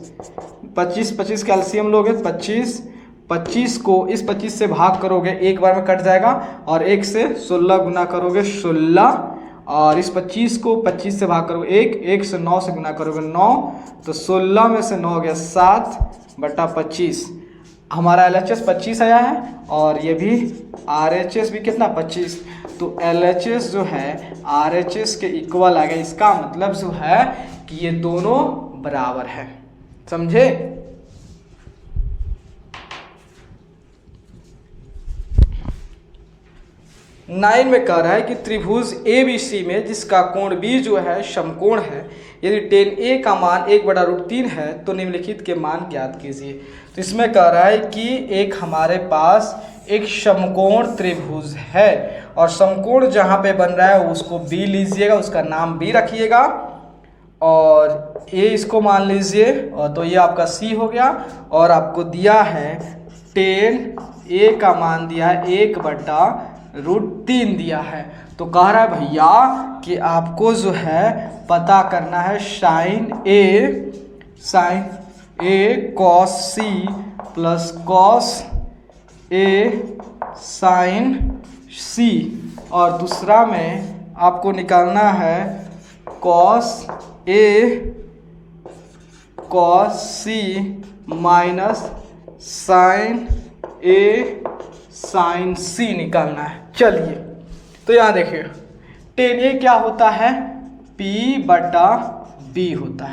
25 का एलसीएम लोगे 25 को इस 25 से भाग करोगे 1 बार में कट जाएगा, और 1 से 16 गुना करोगे 16, और इस 25 को 25 से भाग करोगे 1 से 9 से गुना करोगे 9, तो 16 में से 9 हो गया 7/25। हमारा LHS 25 आया है, और ये भी RHS भी कितना 25, तो LHS जो है RHS के इक्वल आ गया। इसका मतलब जो है कि ये दोनों बराबर है, समझे। नाइन में कह रहा है कि त्रिभुज ABC में जिसका कोण B जो है समकोण है, यदि tan A का मान 1/√3 है तो निम्नलिखित के मान ज्ञात कीजिए। तो इसमें कह रहा है कि एक हमारे पास एक समकोण त्रिभुज है, और समकोण जहाँ पे बन रहा है उसको B लीजिएगा, उसका नाम B रखिएगा, और A इसको मान लीजिए, और तो ये आपका C हो गया, और आपको दिया है tan A का मान दिया है 1/√3 दिया है। तो कह रहा है भैया कि आपको जो है पता करना है sine A cos C plus cos A sin C, और दूसरा में आपको निकालना है cos A cos C minus sin A sin C निकालना है। चलिए, तो यहाँ देखिए tan A क्या होता है, P/B होता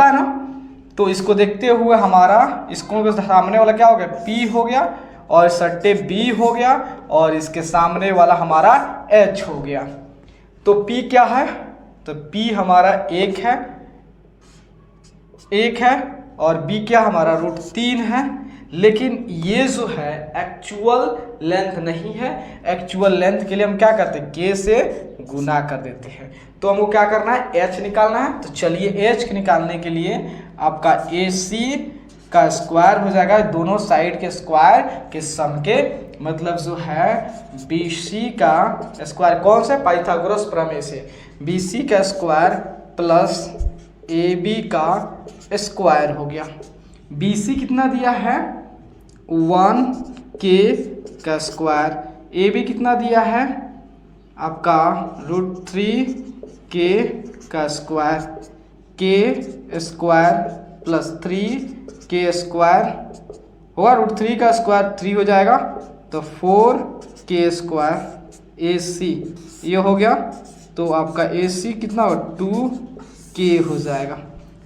है ना। तो इसको देखते हुए हमारा इसको सामने वाला क्या हो गया, P हो गया, और सट्टे B हो गया, और इसके सामने वाला हमारा H हो गया। तो P क्या है, तो P हमारा 1 है, और B क्या हमारा √3 है। लेकिन ये जो है एक्चुअल लेंथ नहीं है, एक्चुअल लेंथ के लिए हम क्या करते हैं, K से गुना कर देते हैं। तो हमको क्या करना है, H निकालना है। तो चलिए H निकालने के लिए आपका AC का स्क्वायर हो जाएगा, दोनों साइड के स्क्वायर के सम के, मतलब जो है BC का स्क्वायर कौन सा, पाइथागोरस प्रमेय से, BC का स्क्वायर प्लस AB का स्क्वायर हो गया। BC कितना दिया है 1K का स्क्वायर, AB कितना दिया है आपका √3K का square, K square plus 3K square होगा, √3 का स्क्वायर 3 हो जाएगा, तो 4K स्क्वायर AC ये हो गया। तो आपका AC कितना होगा 2K हो जाएगा,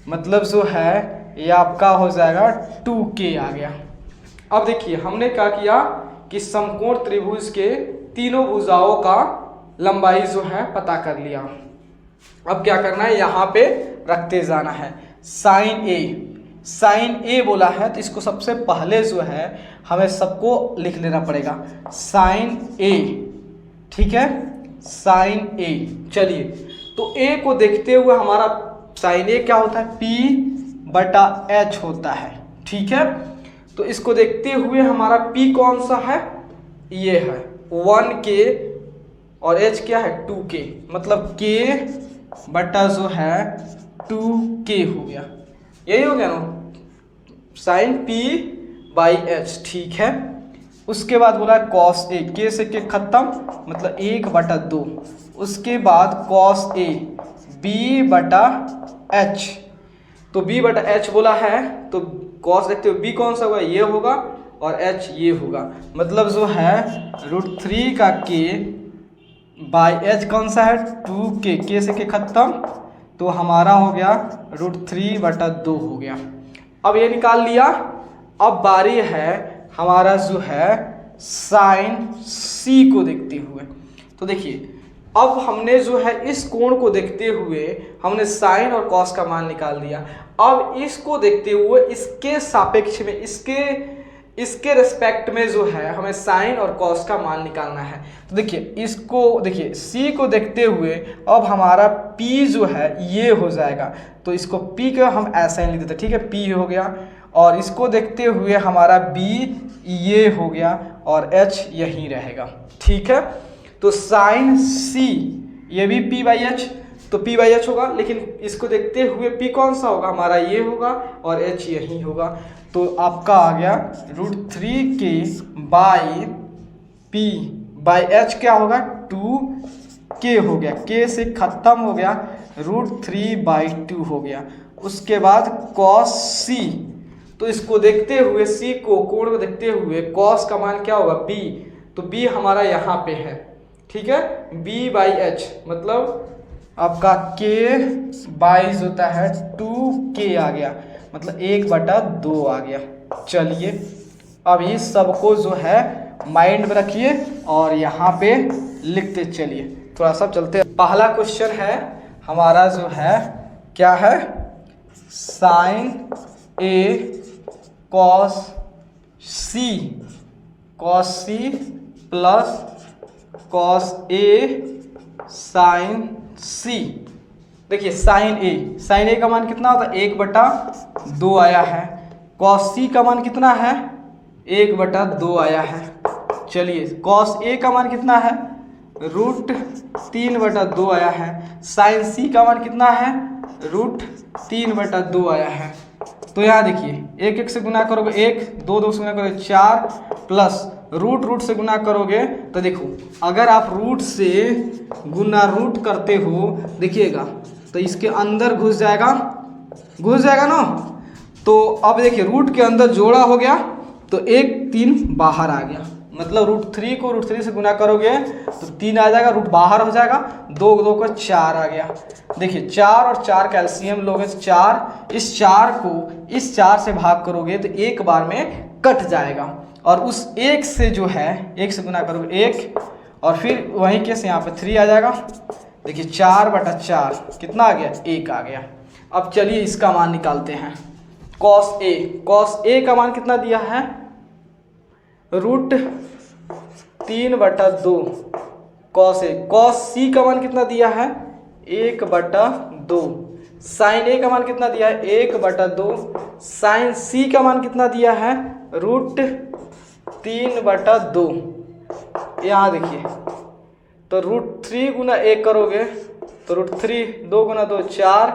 मतलब जो है ये आपका हो जाएगा 2K आ गया। अब देखिए हमने क्या किया कि समकोण त्रिभुज के तीनों भुजाओं का लंबाई जो है पता कर लिया। अब क्या करना है, यहाँ पे रखते जाना है। साइन ए बोला है तो इसको सबसे पहले जो है हमें सबको लिख लेना पड़ेगा, साइन ए, ठीक है, साइन ए। चलिए, तो ए को देखते हुए हमारा साइन ए क्या होता है, P/H होता है, ठीक है। तो इसको देखते हुए हमारा P कौन सा है, ये है 1K और H क्या है 2K, मतलब K बटा जो है 2K हो गया, यही हो गया ना, साइन P/H, ठीक है। उसके बाद बोला कॉस ए, K से K खत्म, मतलब 1/2। उसके बाद कॉस ए B/H, तो B/H बोला है तो कॉस देखते हो B कौन सा होगा, ये होगा, और H ये होगा, मतलब जो है √3 का K/H कौन सा है 2K, K से K खत्म, तो हमारा हो गया √3/2 हो गया। अब ये निकाल लिया। अब बारी है हमारा जो है साइन C को देखते हुए। तो देखिए, अब हमने जो है इस कोण को देखते हुए हमने साइन और कॉस का मान निकाल दिया। अब इसको देखते हुए इसके सापेक्ष में, इसके रिस्पेक्ट में जो है हमें साइन और कॉस का मान निकालना है। तो देखिए, इसको देखिए C को देखते हुए अब हमारा P जो है ये हो जाएगा, तो इसको P का हम ऐसा ही लिख देते, ठीक है, P हो गया। और इसको देखते हुए हमारा B ये हो गया और H यही रहेगा, ठीक है। तो साइन C ये भी P/H, तो P/H होगा, लेकिन इसको देखते हुए P कौन सा होगा, हमारा ये होगा और H यही होगा। तो आपका आ गया √3K P/H क्या होगा 2K हो गया, K से खत्म हो गया, √3/2 हो गया। उसके बाद cos C, तो इसको देखते हुए C को, कोण को देखते हुए cos का मान क्या होगा B, तो B हमारा यहाँ पे है, ठीक है, B/H मतलब आपका K/2 होता है 2K आ गया, मतलब 1/2 आ गया। चलिए, अब ये सबको जो है माइंड में रखिए और यहाँ पे लिखते चलिए। थोड़ा सा चलते हैं। पहला क्वेश्चन है हमारा जो है क्या है, sine A cos C plus cos A sin C। देखिए साइन A का मान कितना होता है 1/2 आया है, cos C का मान कितना है 1/2 आया है। चलिए, cos A का मान कितना है √3/2 आया है, sin C का मान कितना है √3/2 आया है। तो यहाँ देखिए 1 से गुना करोगे 1, 2 से गुना करोगे 4, प्लस रूट से गुना करोगे, तो देखो अगर आप रूट से गुना रूट करते हो देखिएगा तो इसके अंदर घुस जाएगा ना। तो अब देखिए रूट के अंदर जोड़ा हो गया तो 1 3 बाहर आ गया, मतलब √3 को √3 से गुना करोगे तो 3 आ जाएगा, रूट बाहर हो जाएगा, 2 2 को 4 आ गया। देखिए 4 और 4 का एलसीएम लोगे 4, इस 4 को इस 4 से भाग करोगे तो एक बार में कट जाएगा, और उस 1 से जो है 1 से गुना करोगे 1, और फिर वहीं के से यहाँ पे 3 आ जाएगा। देखिए 4/4 कितना आ गया 1 आ गया। अब चलिए इसका मान निकालते हैं। cos A का मान कितना दिया है √3/2 cos A। cos C का मान कितना दिया है 1/2। sin A का मान कितना दिया है 1/2। sin C का मान कितना दिया है √3/2। यहाँ देखिए तो √3 गुना 1 करोगे तो √3, 2 गुना 2 4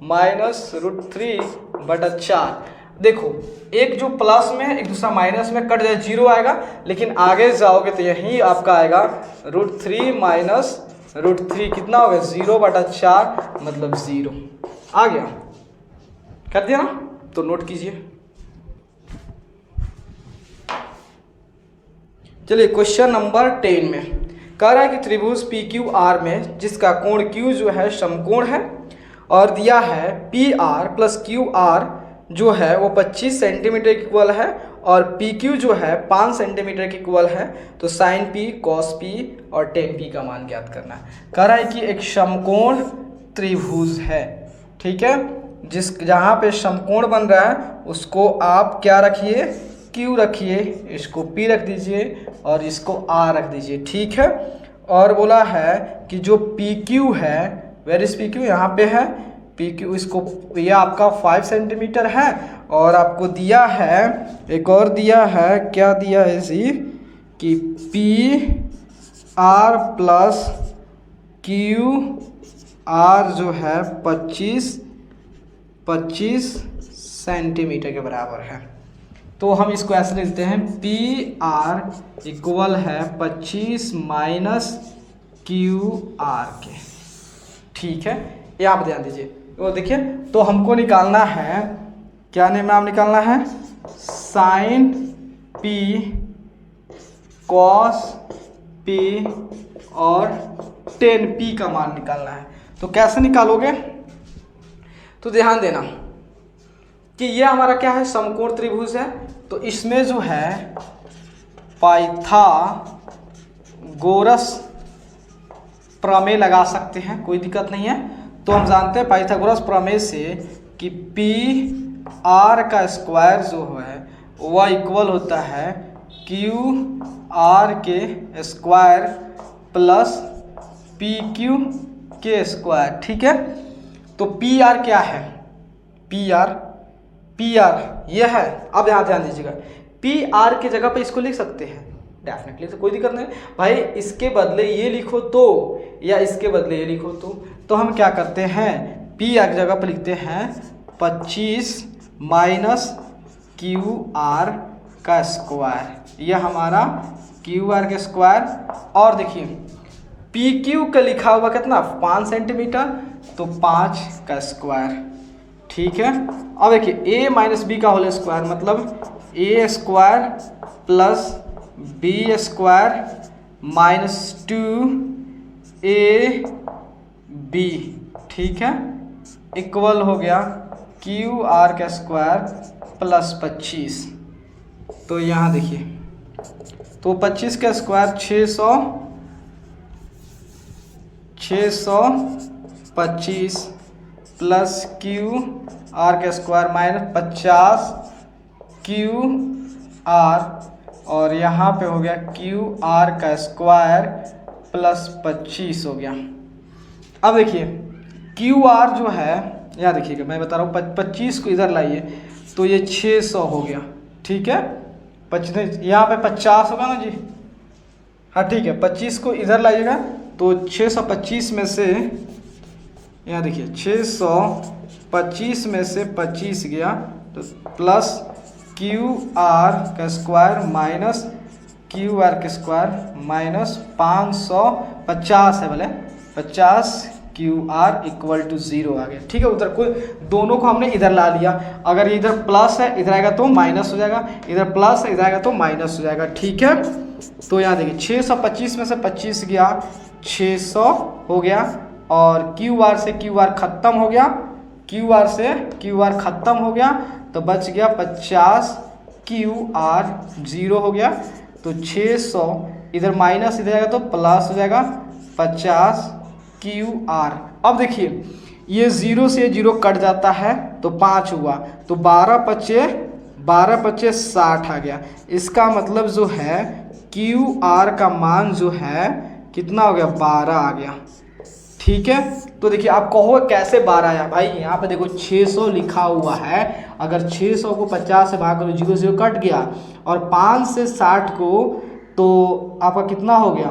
माइनस √3/4। देखो एक जो प्लस में एक दूसरा माइनस में कट जाए 0 आएगा, लेकिन आगे जाओगे तो यही आपका आएगा √3 माइनस √3 कितना होगा 0/4, मतलब 0 आ गया। कर दिया ना, तो नोट कीजिए। चलिए क्वेश्चन नंबर 10 में कह रहा है कि त्रिभुज PQR में जिसका कोण Q जो है समकोण है और दिया है PR प्लस QR जो है वो 25 सेंटीमीटर इक्वल है और पी क्यू जो है 5 सेंटीमीटर के इक्वल है, तो साइन पी, कॉस पी और टेन पी का मान ज्ञात करना है। कह रहा है कि एक समकोण त्रिभुज है, ठीक है, जहाँ पे समकोण बन रहा है उसको आप क्या रखिए, क्यू रखिए, इसको पी रख दीजिए और इसको आर रख दीजिए, ठीक है। और बोला है कि जो पी क्यू है, वेर इज पी क्यू, यहाँ पे है पी क्यू, इसको ये आपका 5 सेंटीमीटर है और आपको दिया है, एक और दिया है, क्या दिया है इसी कि P R plus Q are जो है 25 सेंटीमीटर के बराबर है। तो हम इसको ऐसे लिखते हैं, पी आर इक्वल है 25 माइनस क्यू आर के, ठीक है। ये आप ध्यान दीजिए, वो देखिए, तो हमको निकालना है, क्या नाम निकालना है, साइन पी कॉस पी और टेन पी का मान निकालना है। तो कैसे निकालोगे, तो ध्यान देना कि ये हमारा क्या है, समकोण त्रिभुज है, तो इसमें जो है पाइथागोरस प्रमेय लगा सकते हैं, कोई दिक्कत नहीं है। तो हम जानते हैं पाइथागोरस प्रमेय से कि पी आर का स्क्वायर जो है वह इक्वल होता है क्यू आर के स्क्वायर प्लस पी क्यू के स्क्वायर, ठीक है। तो पी आर क्या है, पी आर ये है। अब यहाँ ध्यान दीजिएगा, पी आर की जगह पे इसको लिख सकते हैं डेफिनेटली, तो कोई दिक्कत नहीं भाई, इसके बदले ये लिखो तो, या इसके बदले ये लिखो तो हम क्या करते हैं, पी आर की जगह पे लिखते हैं 25 माइनस क्यू आर का स्क्वायर, यह हमारा क्यू आर का स्क्वायर। और देखिए पी क्यू का लिखा हुआ कितना, 5 सेंटीमीटर, तो 5 का स्क्वायर, ठीक है। अब देखिए a माइनस बी का होल स्क्वायर मतलब a square plus B square minus 2ab, ठीक है, इक्वल हो गया क्यू आर का स्क्वायर प्लस 25। तो यहाँ देखिए, तो 25 का स्क्वायर 625 प्लस क्यू आर का स्क्वायर माइनस 50 क्यू आर, और यहाँ पे हो गया क्यू आर का स्क्वायर प्लस 25 हो गया। अब देखिए क्यू आर जो है, यहाँ देखिएगा मैं बता रहा हूँ, 25 को इधर लाइए तो ये 600 हो गया, ठीक है। 25 यहाँ पे 50 होगा ना जी, हाँ ठीक है, 25 को इधर लाइएगा तो 625 में से, यहाँ देखिए 625 में से 25 गया तो प्लस क्यू आर का स्क्वायर माइनस क्यू आर का स्क्वायर माइनस 550 है, बोले 50 क्यू आर इक्वल टू 0 आ गया, ठीक है। उधर कोई दोनों को हमने इधर ला लिया, अगर इधर प्लस है इधर आएगा तो माइनस हो जाएगा, इधर प्लस है इधर आएगा तो माइनस हो जाएगा, ठीक है। तो यहाँ देखिए 625 में से 25 गया 600 हो गया, और क्यू आर से क्यू आर खत्म हो गया, क्यू आर से क्यू आर खत्म हो गया, तो बच गया 50 क्यू आर 0 हो गया, तो 600 इधर माइनस इधर आएगा तो प्लस हो जाएगा 50 क्यू आर। अब देखिए ये 0 से 0 कट जाता है तो 5 हुआ, तो 12 पच्चे 60 आ गया। इसका मतलब जो है क्यू आर का मान जो है कितना हो गया, 12 आ गया, ठीक है। तो देखिए आप कहो कैसे 12 आया, भाई यहाँ पे देखो 600 लिखा हुआ है, अगर 600 को 50 से भाग करो 0 से कट गया, और 5 से 60 को तो आपका कितना हो गया,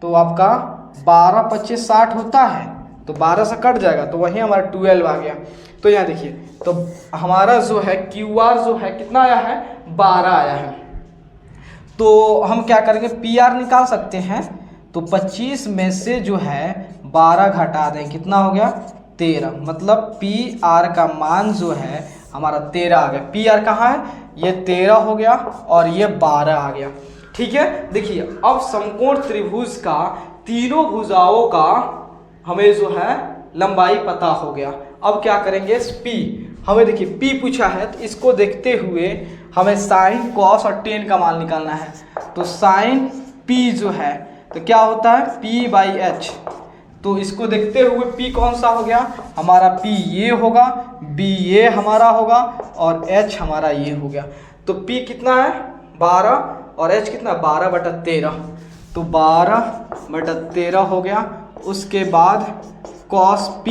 तो आपका 12 पच्चे 60 होता है, तो 12 से कट जाएगा तो वही हमारा 12 आ गया। तो यहाँ देखिए, तो हमारा जो है क्यू आर जो है कितना आया है, 12 आया है। तो हम क्या करेंगे, पी आर निकाल सकते हैं, तो 25 में से जो है 12 घटा दें, कितना हो गया 13, मतलब पी आर का मान जो है हमारा 13 आ गया। पी आर कहाँ है, ये 13 हो गया और ये 12 आ गया, ठीक है। देखिए अब समकोण त्रिभुज का तीनों भुजाओं का हमें जो है लंबाई पता हो गया। अब क्या करेंगे, पी, हमें देखिए पी पूछा है, तो इसको देखते हुए हमें साइन कॉस और टेन का मान निकालना है। तो साइन पी जो है तो क्या होता है p/h। तो इसको देखते हुए p कौन सा हो गया हमारा, p ये होगा, b ये हमारा होगा और h हमारा ये हो गया। तो p कितना है 12 और h कितना 12/13। तो 12/13 हो गया। उसके बाद cos p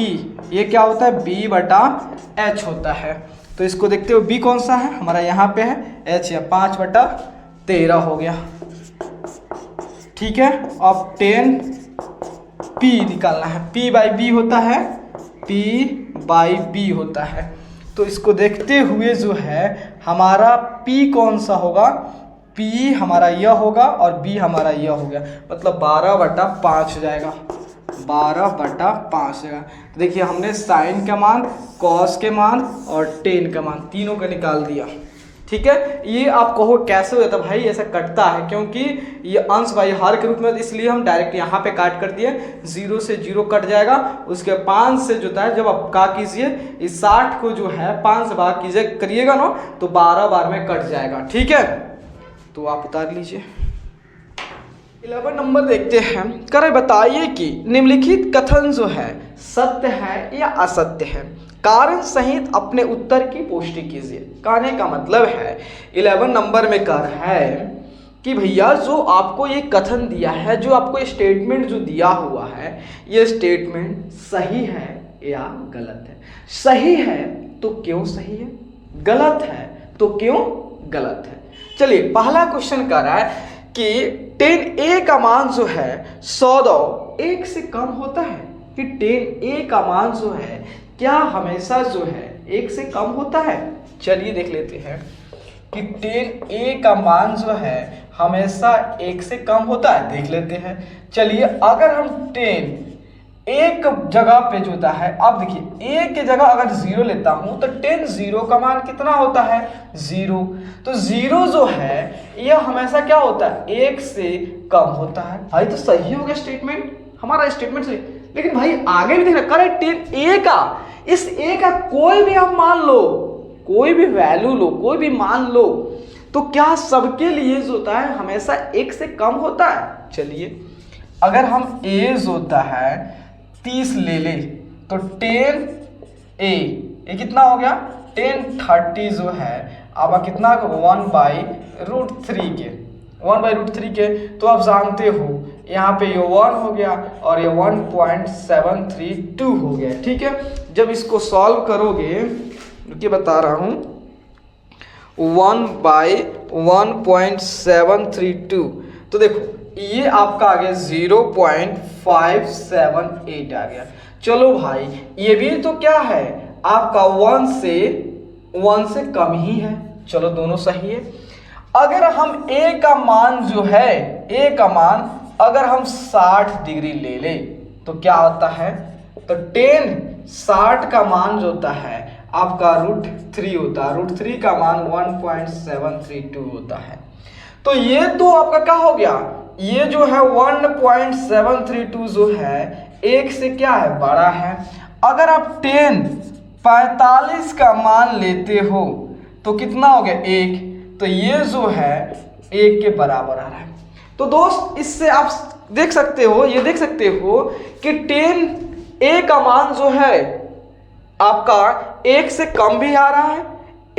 ये क्या होता है b/h होता है। तो इसको देखते हुए b कौन सा है हमारा यहाँ पे है h या 5/13 हो गया। ठीक है, अब 10p निकालना है, p/b होता है, p/b होता है। तो इसको देखते हुए जो है हमारा p कौन सा होगा, p हमारा यह होगा और b हमारा यह हो गया, मतलब 12/5 हो जाएगा, 12/5 जाएगा। तो देखिए हमने साइन का मान, कॉस के मान और टेन का मान तीनों का निकाल दिया। ठीक है, ये आप कहो कैसे हो जाता भाई, ऐसा कटता है क्योंकि ये अंश भाई हर के रूप में, इसलिए हम डायरेक्ट यहाँ पे काट कर दिए। 0 से 0 कट जाएगा, उसके 5 से जो है जब आप का कीजिए इस 60 को जो है 5 से भाग कीजिए करिएगा ना तो 12 बार में कट जाएगा। ठीक है, तो आप उतार लीजिए। 11 नंबर देखते हैं। करे बताइए कि निम्नलिखित कथन जो है सत्य है या असत्य है, कारण सहित अपने उत्तर की पुष्टि कीजिए। कहने का मतलब है 11 नंबर में कह रहा है कि भैया जो आपको ये कथन दिया है, जो आपको स्टेटमेंट जो दिया हुआ है, ये स्टेटमेंट सही है या गलत है। सही है तो क्यों सही है, गलत है तो क्यों गलत है। चलिए पहला क्वेश्चन कह रहा है कि 10a का मान जो है 100 से कम होता है, कि 10a का मान जो है क्या हमेशा जो है 1 से कम होता है। चलिए देख लेते हैं कि 10a का मान जो है हमेशा 1 से कम होता है, देख लेते हैं। चलिए अगर हम 10 एक जगह पे जो होता है, अब देखिए a की जगह अगर 0 लेता हूं तो 10 0 का मान कितना होता है 0। तो 0 जो है यह हमेशा क्या होता है 1 से कम होता है। भाई तो सही हो गया स्टेटमेंट, हमारा स्टेटमेंट सही। लेकिन भाई आगे भी देखना, करेक्ट 10a का, इस a का कोई भी आप मान लो, कोई भी वैल्यू लो, कोई भी मान लो, तो क्या सबके लिए जो होता है हमेशा 1 से कम होता है। चलिए अगर हम a जो होता है 30 ले तो 10a ये कितना हो गया 1030 जो है अब कितना 1/√3 के 1/√3 के। तो आप जानते हो यहाँ पे ये 1 हो गया और ये 1.732 हो गया। ठीक है, जब इसको सॉल्व करोगे रुकिए बता रहा हूँ 1/1.732 तो देखो ये आपका आ गया 0.578 आ गया। चलो भाई ये भी तो क्या है आपका 1 से कम ही है, चलो दोनों सही है। अगर हम a का मान जो है a का मान अगर हम 60 डिग्री ले तो क्या होता है, तो 60 का मान जो होता है आपका √3 होता है, √3 का मान 1.732 होता है। तो ये तो आपका क्या हो गया, ये जो है 1.732 जो है 1 से क्या है बड़ा है। अगर आप 45 का मान लेते हो तो कितना हो गया 1, तो ये जो है 1 के बराबर आ रहा है। तो दोस्त इससे आप देख सकते हो, ये देख सकते हो कि 10a का मान जो है आपका 1 से कम भी आ रहा है,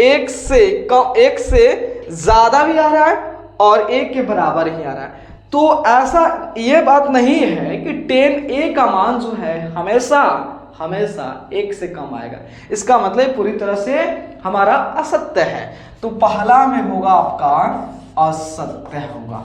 1 से कम 1 से ज़्यादा भी आ रहा है और 1 के बराबर ही आ रहा है। तो ऐसा ये बात नहीं है कि 10a का मान जो है हमेशा 1 से कम आएगा, इसका मतलब पूरी तरह से हमारा असत्य है। तो पहला में होगा आपका असत्य होगा,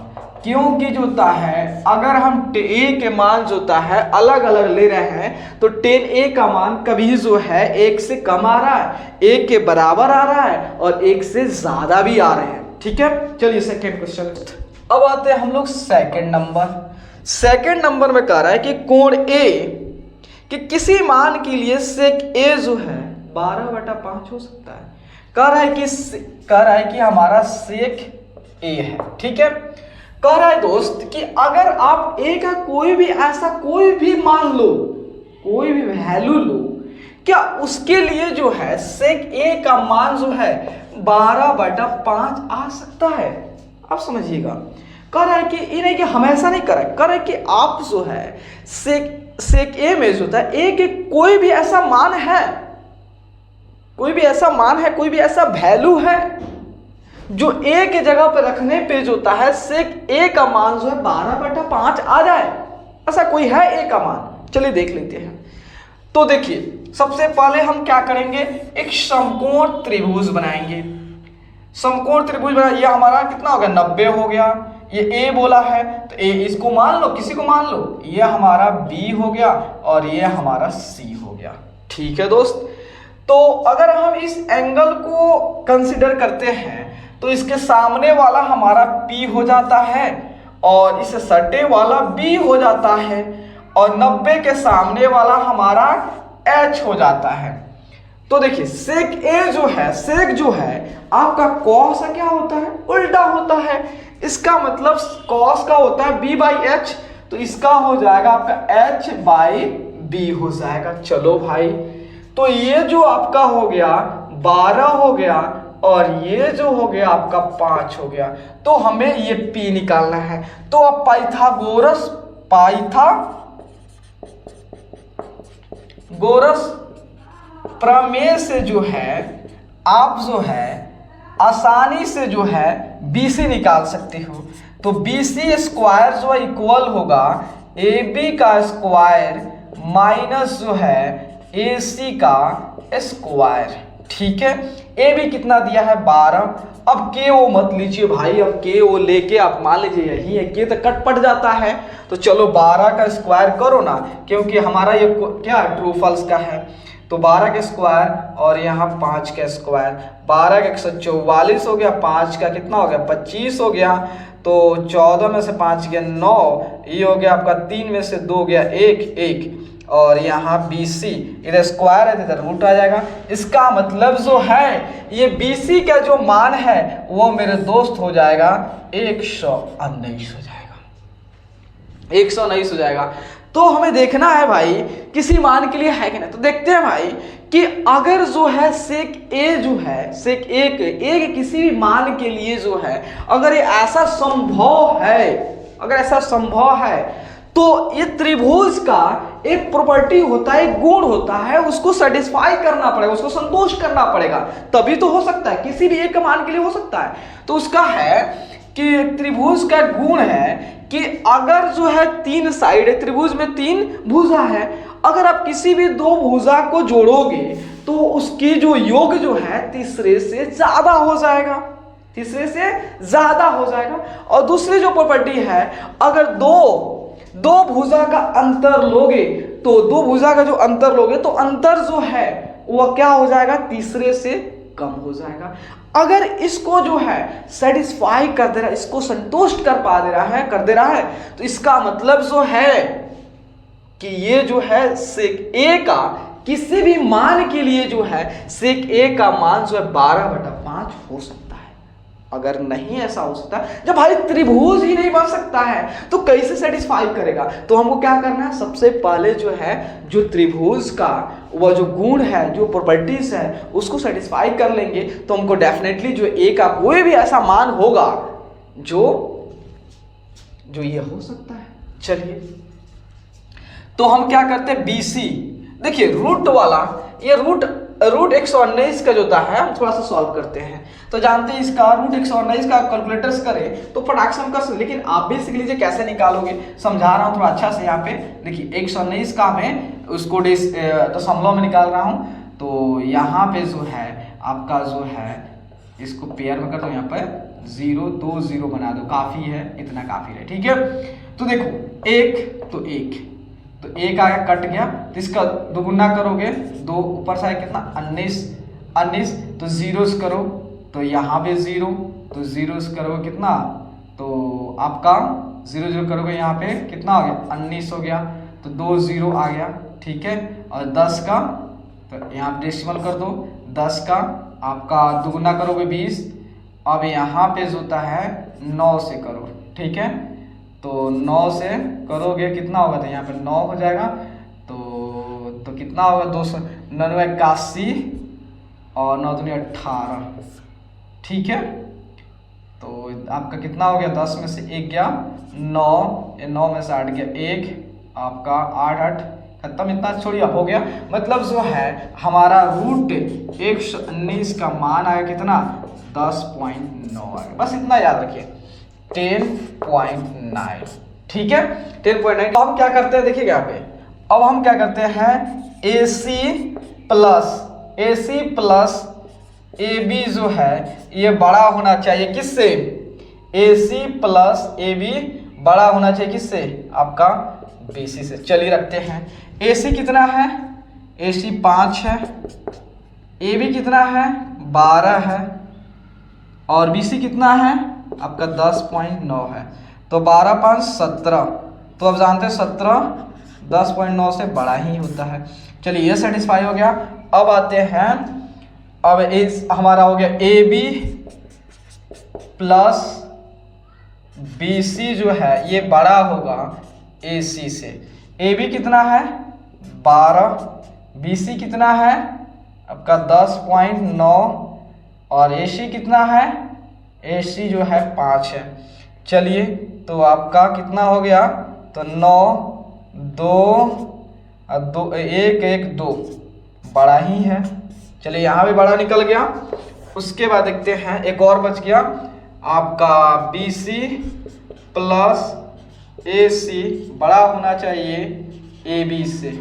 क्योंकि जो होता है अगर हम a के मान जो होता है अलग अलग ले रहे हैं तो 10a का मान कभी जो है 1 से कम आ रहा है, 1 के बराबर आ रहा है और 1 से ज़्यादा भी आ रहे हैं। ठीक है, चलिए सेकेंड क्वेश्चन। अब आते हैं हम लोग सेकेंड नंबर में कह रहा है कि कोण A कि किसी मान के लिए सेक A जो है 12/5 हो सकता है। कह रहा है कि हमारा सेक A है। ठीक है, कह रहा है दोस्त कि अगर आप A का कोई भी ऐसा कोई भी मान लो, कोई भी वैल्यू लो, क्या उसके लिए जो है सेक A का मान जो है 12/5 आ सकता है। आप समझिएगा, कह रहा है कि ये नहीं कि हमेशा नहीं कर रहा है कि आप जो है सेक ए में जो होता है ए के कोई भी ऐसा मान है, कोई भी ऐसा वैल्यू है जो ए के जगह पे रखने पे जो होता है सेक ए का मान जो है 12/5 आ जाए। ऐसा कोई है ए का मान? चलिए देख लेते हैं। तो देखिए, सबसे पहले हम क्या करेंगे, एक समकोण त्रिभुज बनाएंगे। समकोण त्रिभुज बना, ये हमारा कितना हो गया, 90 हो गया। ये ए बोला है तो ए इसको मान लो, किसी को मान लो, ये हमारा बी हो गया और ये हमारा सी हो गया। ठीक है दोस्त, तो अगर हम इस एंगल को कंसिडर करते हैं तो इसके सामने वाला हमारा P हो जाता है और इससे सटे वाला B हो जाता है और 90 के सामने वाला हमारा H हो जाता है। तो देखिए सेक ए जो है, सेक जो है आपका कॉस का क्या होता है, उल्टा होता है। इसका मतलब कॉस का होता है B/H, तो इसका हो जाएगा आपका H/B हो जाएगा। चलो भाई, तो ये जो आपका हो गया 12 हो गया और ये जो हो गया आपका 5 हो गया। तो हमें ये P निकालना है। तो अब पाइथागोरस प्रमेय से जो है आप जो है आसानी से जो है BC निकाल सकते हो। तो BC स्क्वायर जो है इक्वल होगा AB का स्क्वायर माइनस जो है AC का स्क्वायर। ठीक है, AB कितना दिया है 12। अब के ओ मत लीजिए भाई, अब के ओ लेके आप मान लीजिए यही है, के तो कट पट जाता है। तो चलो 12 का स्क्वायर करो ना, क्योंकि हमारा ये क्या ट्रू फॉल्स का है। तो 12 का स्क्वायर और यहाँ 5 का स्क्वायर, 12 का 144 हो गया, 5 का कितना हो गया 25 हो गया। तो 14 में से 5 गया 9, ये हो गया आपका 3 में से 2 गया 1 और यहाँ BC इधर स्क्वायर है इधर रूट आ जाएगा। इसका मतलब जो है ये BC का जो मान है वो मेरे दोस्त हो जाएगा 119 हो जाएगा, 119 हो जाएगा। तो हमें देखना है भाई किसी मान के लिए है कि नहीं। तो देखते हैं भाई कि अगर जो है सेक ए जो है, सेक ए के किसी भी मान के लिए जो है अगर ये ऐसा संभव है, अगर ऐसा संभव है तो ये त्रिभुज का एक प्रॉपर्टी होता है, एक गुण होता है, उसको सेटिस्फाई करना पड़ेगा, उसको संतोष करना पड़ेगा, तभी तो हो सकता है, किसी भी एक मान के लिए हो सकता है। तो उसका है कि त्रिभुज का गुण है कि अगर जो है 3 साइड है, त्रिभुज में 3 भुजा है, अगर आप किसी भी 2 भुजा को जोड़ोगे तो उसकी जो योग जो है तीसरे से ज्यादा हो जाएगा, तीसरे से ज्यादा हो जाएगा। और दूसरी जो प्रॉपर्टी है, अगर दो भुजा का अंतर लोगे तो 2 भुजा का जो अंतर लोगे तो अंतर जो है वह क्या हो जाएगा, तीसरे से कम हो जाएगा। अगर इसको जो है सेटिस्फाई कर दे रहा है, इसको संतुष्ट कर दे रहा है तो इसका मतलब जो है कि ये जो है सेक ए का किसी भी मान के लिए जो है सेक ए का मान जो है 12/5 हो सकता है। अगर नहीं ऐसा हो सकता, जब भाई त्रिभुज ही नहीं बन सकता है तो कैसे सेटिस्फाई करेगा। तो हमको क्या करना है, सबसे पहले जो है जो त्रिभुज का वह जो गुण है, जो प्रॉपर्टीज है उसको सेटिस्फाई कर लेंगे तो हमको डेफिनेटली जो ए का कोई भी ऐसा मान होगा जो ये हो सकता है। चलिए तो हम क्या करते हैं, BC देखिए रूट वाला, ये रूट 119 का जो होता है हम थोड़ा सा सॉल्व करते हैं। तो जानते हैं इसका रूट 119 का कैलकुलेटर्स करें तो फटाक से हम कर सकते, लेकिन आप भी सीख लीजिए कैसे निकालोगे, समझा रहा हूँ थोड़ा अच्छा से। यहाँ पे देखिए 119 का मैं उसको दशमलव में निकाल रहा हूँ। तो यहाँ पे जो है आपका जो है इसको पेयर में कर दो, यहाँ पर 0 2 0 बना दो, काफ़ी है, इतना काफ़ी है। ठीक है, तो देखो 1 तो 1 तो 1 आगे कट गया, तो इसका दोगुना करोगे 2 ऊपर से कितना 19 तो जीरोस करो तो यहाँ पे 0 तो जीरोस करोगे कितना, तो आपका 0 0 करोगे यहाँ पे कितना हो गया 19 हो गया, तो 2 0 आ गया। ठीक है, और 10 का तो यहाँ डेसिमल कर दो, 10 का आपका दोगुना करोगे 20, अब यहाँ पे जो होता है 9 से करो। ठीक है, तो 9 से करोगे कितना होगा, तो यहाँ पे 9 हो जाएगा, तो कितना होगा 299 81 और 9 दूनी 18, ठीक है, तो आपका कितना हो गया, 10 में से 1 गया 9, 9 में से 8 गया 1, आपका 8 8 खत्म, इतना छोड़िए हो गया। मतलब जो है हमारा रूट 119 का मान आया कितना, 10.9 आया। बस इतना याद रखिए, 10.9, ठीक है 10.9। अब हम क्या करते हैं देखिएगा यहाँ पे, अब हम क्या करते हैं AC प्लस AB जो है ये बड़ा होना चाहिए किससे, AC प्लस AB बड़ा होना चाहिए किससे, आपका BC से। चलिए रखते हैं, AC कितना है, AC 5 है, AB कितना है 12 है, और BC कितना है आपका 10.9 है। तो 12 5 17, तो अब जानते हैं 17 10.9 से बड़ा ही होता है। चलिए ये सेटिस्फाई हो गया। अब आते हैं, अब इस हमारा हो गया AB प्लस BC जो है ये बड़ा होगा AC से। AB कितना है 12, BC कितना है आपका 10.9, और AC कितना है, AC जो है 5 है। चलिए तो आपका कितना हो गया, तो 9 2 1 1 2 बड़ा ही है। चलिए यहाँ भी बड़ा निकल गया। उसके बाद देखते हैं एक और बच गया आपका BC प्लस AC बड़ा होना चाहिए AB से,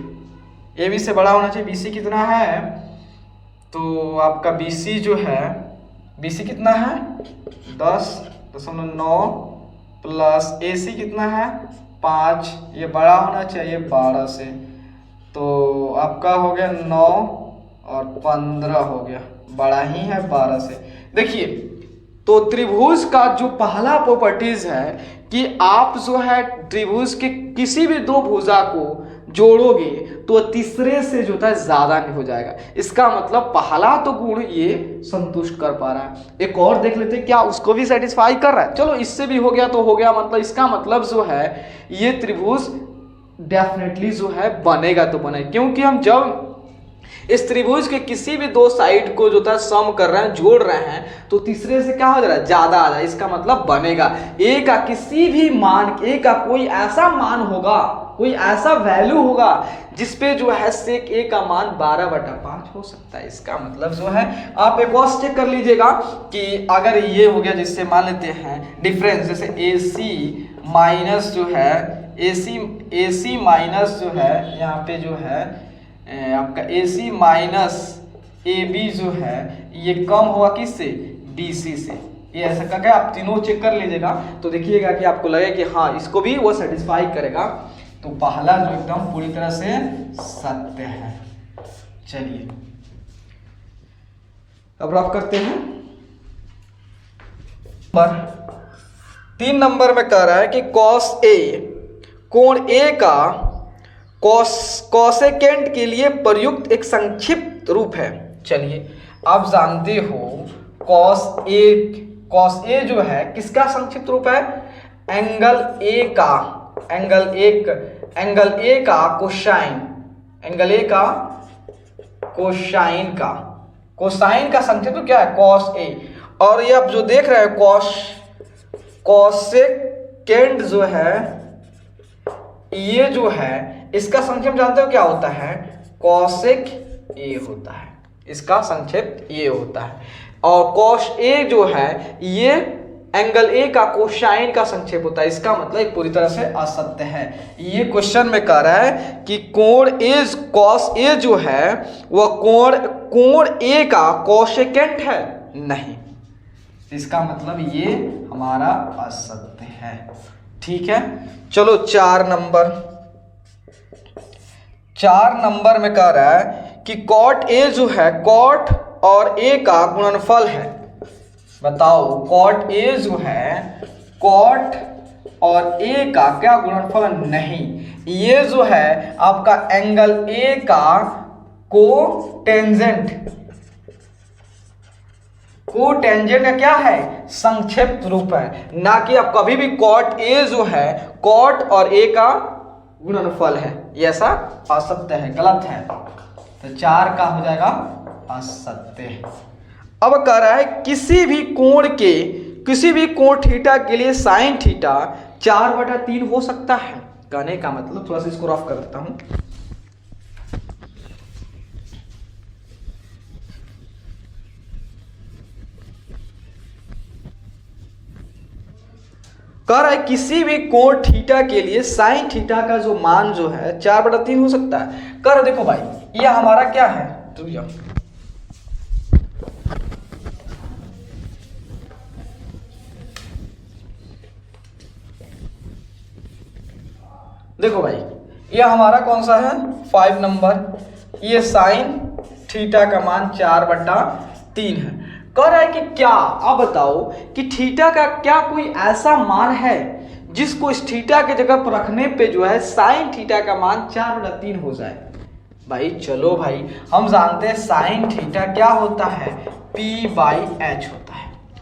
AB से बड़ा होना चाहिए। BC कितना है, तो आपका BC जो है, BC कितना है 10.9 प्लस AC कितना है 5, ये बड़ा होना चाहिए 12 से। तो आपका हो गया 9 और 15 हो गया, बड़ा ही है 12 से। देखिए तो त्रिभुज का जो पहला प्रॉपर्टीज है कि आप जो है त्रिभुज के किसी भी दो भुजा को जोड़ोगे तो तीसरे से जो है ज्यादा नहीं हो जाएगा। इसका मतलब पहला तो गुण ये संतुष्ट कर पा रहा है। एक और देख लेते हैं क्या उसको भी सेटिस्फाई कर रहा है। चलो इससे भी हो गया तो हो गया, मतलब इसका मतलब जो है ये त्रिभुज डेफिनेटली जो है बनेगा तो बनेगा, क्योंकि हम जब इस त्रिभुज के किसी भी दो साइड को जो था सम कर रहे हैं, जोड़ रहे हैं, तो तीसरे से क्या हो जा रहा है ज्यादा आ रहा है। इसका मतलब बनेगा ए का किसी भी मान, ए का कोई ऐसा मान होगा, कोई ऐसा वैल्यू होगा जिसपे जो है सेक ए का मान 12/5 हो सकता है। इसका मतलब जो है आप एक और चेक कर लीजिएगा कि अगर ये हो गया, जिससे मान लेते हैं डिफरेंस, जैसे AC माइनस जो है AC माइनस जो है यहाँ पे जो है आपका AC माइनस AB जो है ये कम हुआ किससे, BC से। ये ऐसा करके आप तीनों चेक कर लीजिएगा तो देखिएगा कि आपको लगे कि हाँ इसको भी वो सेटिस्फाई करेगा। तो पहला जो एकदम पूरी तरह से सत्य है। चलिए अब रफ करते हैं। 3 नंबर में कह रहा है कि cos A कोण A का कोसेकेंट के लिए प्रयुक्त एक संक्षिप्त रूप है। चलिए आप जानते हो cos A जो है किसका संक्षिप्त रूप है, एंगल A का कोसाइन, एंगल A का कोसाइन का संक्षिप्त क्या है cos A। और ये आप जो देख रहे हैं कोसेकेंट जो है ये जो है इसका संक्षेप जानते हो क्या होता है, कॉसेक ए होता है। इसका संक्षेप ये होता है। और कॉस ए जो है ये एंगल ए का कोसाइन का संक्षेप होता है। इसका मतलब पूरी तरह से असत्य है। ये क्वेश्चन में कह रहा है कि कोण ए कॉस ए जो है वह कोण ए का कोसेकेंट है नहीं। इसका मतलब ये हमारा असत्य है। ठीक है, चलो 4 नंबर में कह रहा है कि कॉट ए जो है कॉट और ए का गुणनफल है। बताओ कॉट ए जो है कॉट और ए का क्या गुणनफल नहीं, ये जो है आपका एंगल ए का कोटेंजेंट का क्या है, संक्षिप्त रूप है। ना कि आप कभी भी कॉट ए जो है कॉट और ए का गुणनफल है, ये ऐसा असत्य है, गलत है। तो 4 का हो जाएगा असत्य। अब कह रहा है किसी भी कोण थीटा के लिए साइन थीटा 4/3 हो सकता है। कहने का मतलब, थोड़ा सा इसको रफ कर देता हूं। कह रहा है किसी भी कोण थीटा के लिए साइन थीटा का जो मान जो है 4/3 हो सकता है। कह रहे देखो भाई, ये हमारा क्या है, तो देखो भाई, ये हमारा कौन सा है, 5 नंबर। ये साइन थीटा का मान 4/3 है। कह रहा है कि क्या, आप बताओ कि थीटा का क्या कोई ऐसा मान है जिसको इस थीटा के जगह पर रखने पे जो है साइन थीटा का मान 4/3 हो जाए। भाई चलो भाई, हम जानते हैं साइन थीटा क्या होता है, P/H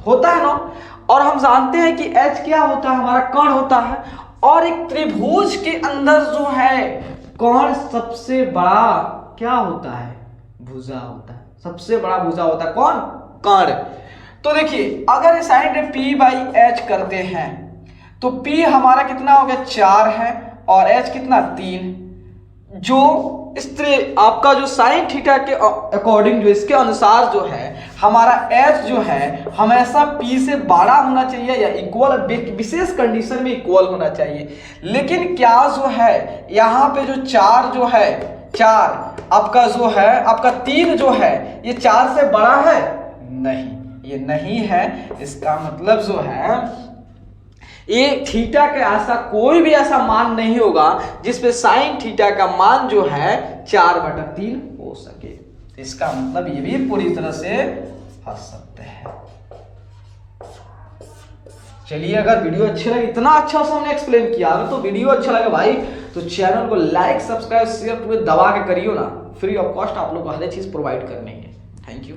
होता है ना। और हम जानते हैं कि H क्या होता है, हमारा कर्ण होता है। और एक त्रिभुज के अंदर जो है कर्ण सबसे बड़ा क्या होता है, भुजा होता है। सबसे बड़ा भुजा होता है कौन, कर्ण। तो देखिए, अगर इस साइन P/H करते हैं तो P हमारा कितना हो गया, 4 है, और H कितना, 3। जो आपका जो साइन थीटा के अकॉर्डिंग, जो इसके अनुसार जो है हमारा H जो है हमेशा P से बड़ा होना चाहिए या इक्वल, विशेष कंडीशन में इक्वल होना चाहिए। लेकिन क्या जो है यहाँ पे जो 4 जो है, 4 आपका जो है, आपका 3 जो है ये 4 से बड़ा है, नहीं, ये नहीं है। इसका मतलब जो है ये थीटा का ऐसा कोई भी ऐसा मान नहीं होगा जिसपे साइन थीटा का मान जो है 4/3 हो सके। इसका मतलब ये भी पूरी तरह से फंस सकते हैं। चलिए, अगर वीडियो अच्छी लगे, इतना अच्छा से हमने एक्सप्लेन किया, अगर तो वीडियो अच्छा लगे भाई तो चैनल को लाइक, सब्सक्राइब, शेयर पूरे दबा के करियो ना। फ्री ऑफ कॉस्ट आप लोग को हर चीज प्रोवाइड करने हैं। Thank you.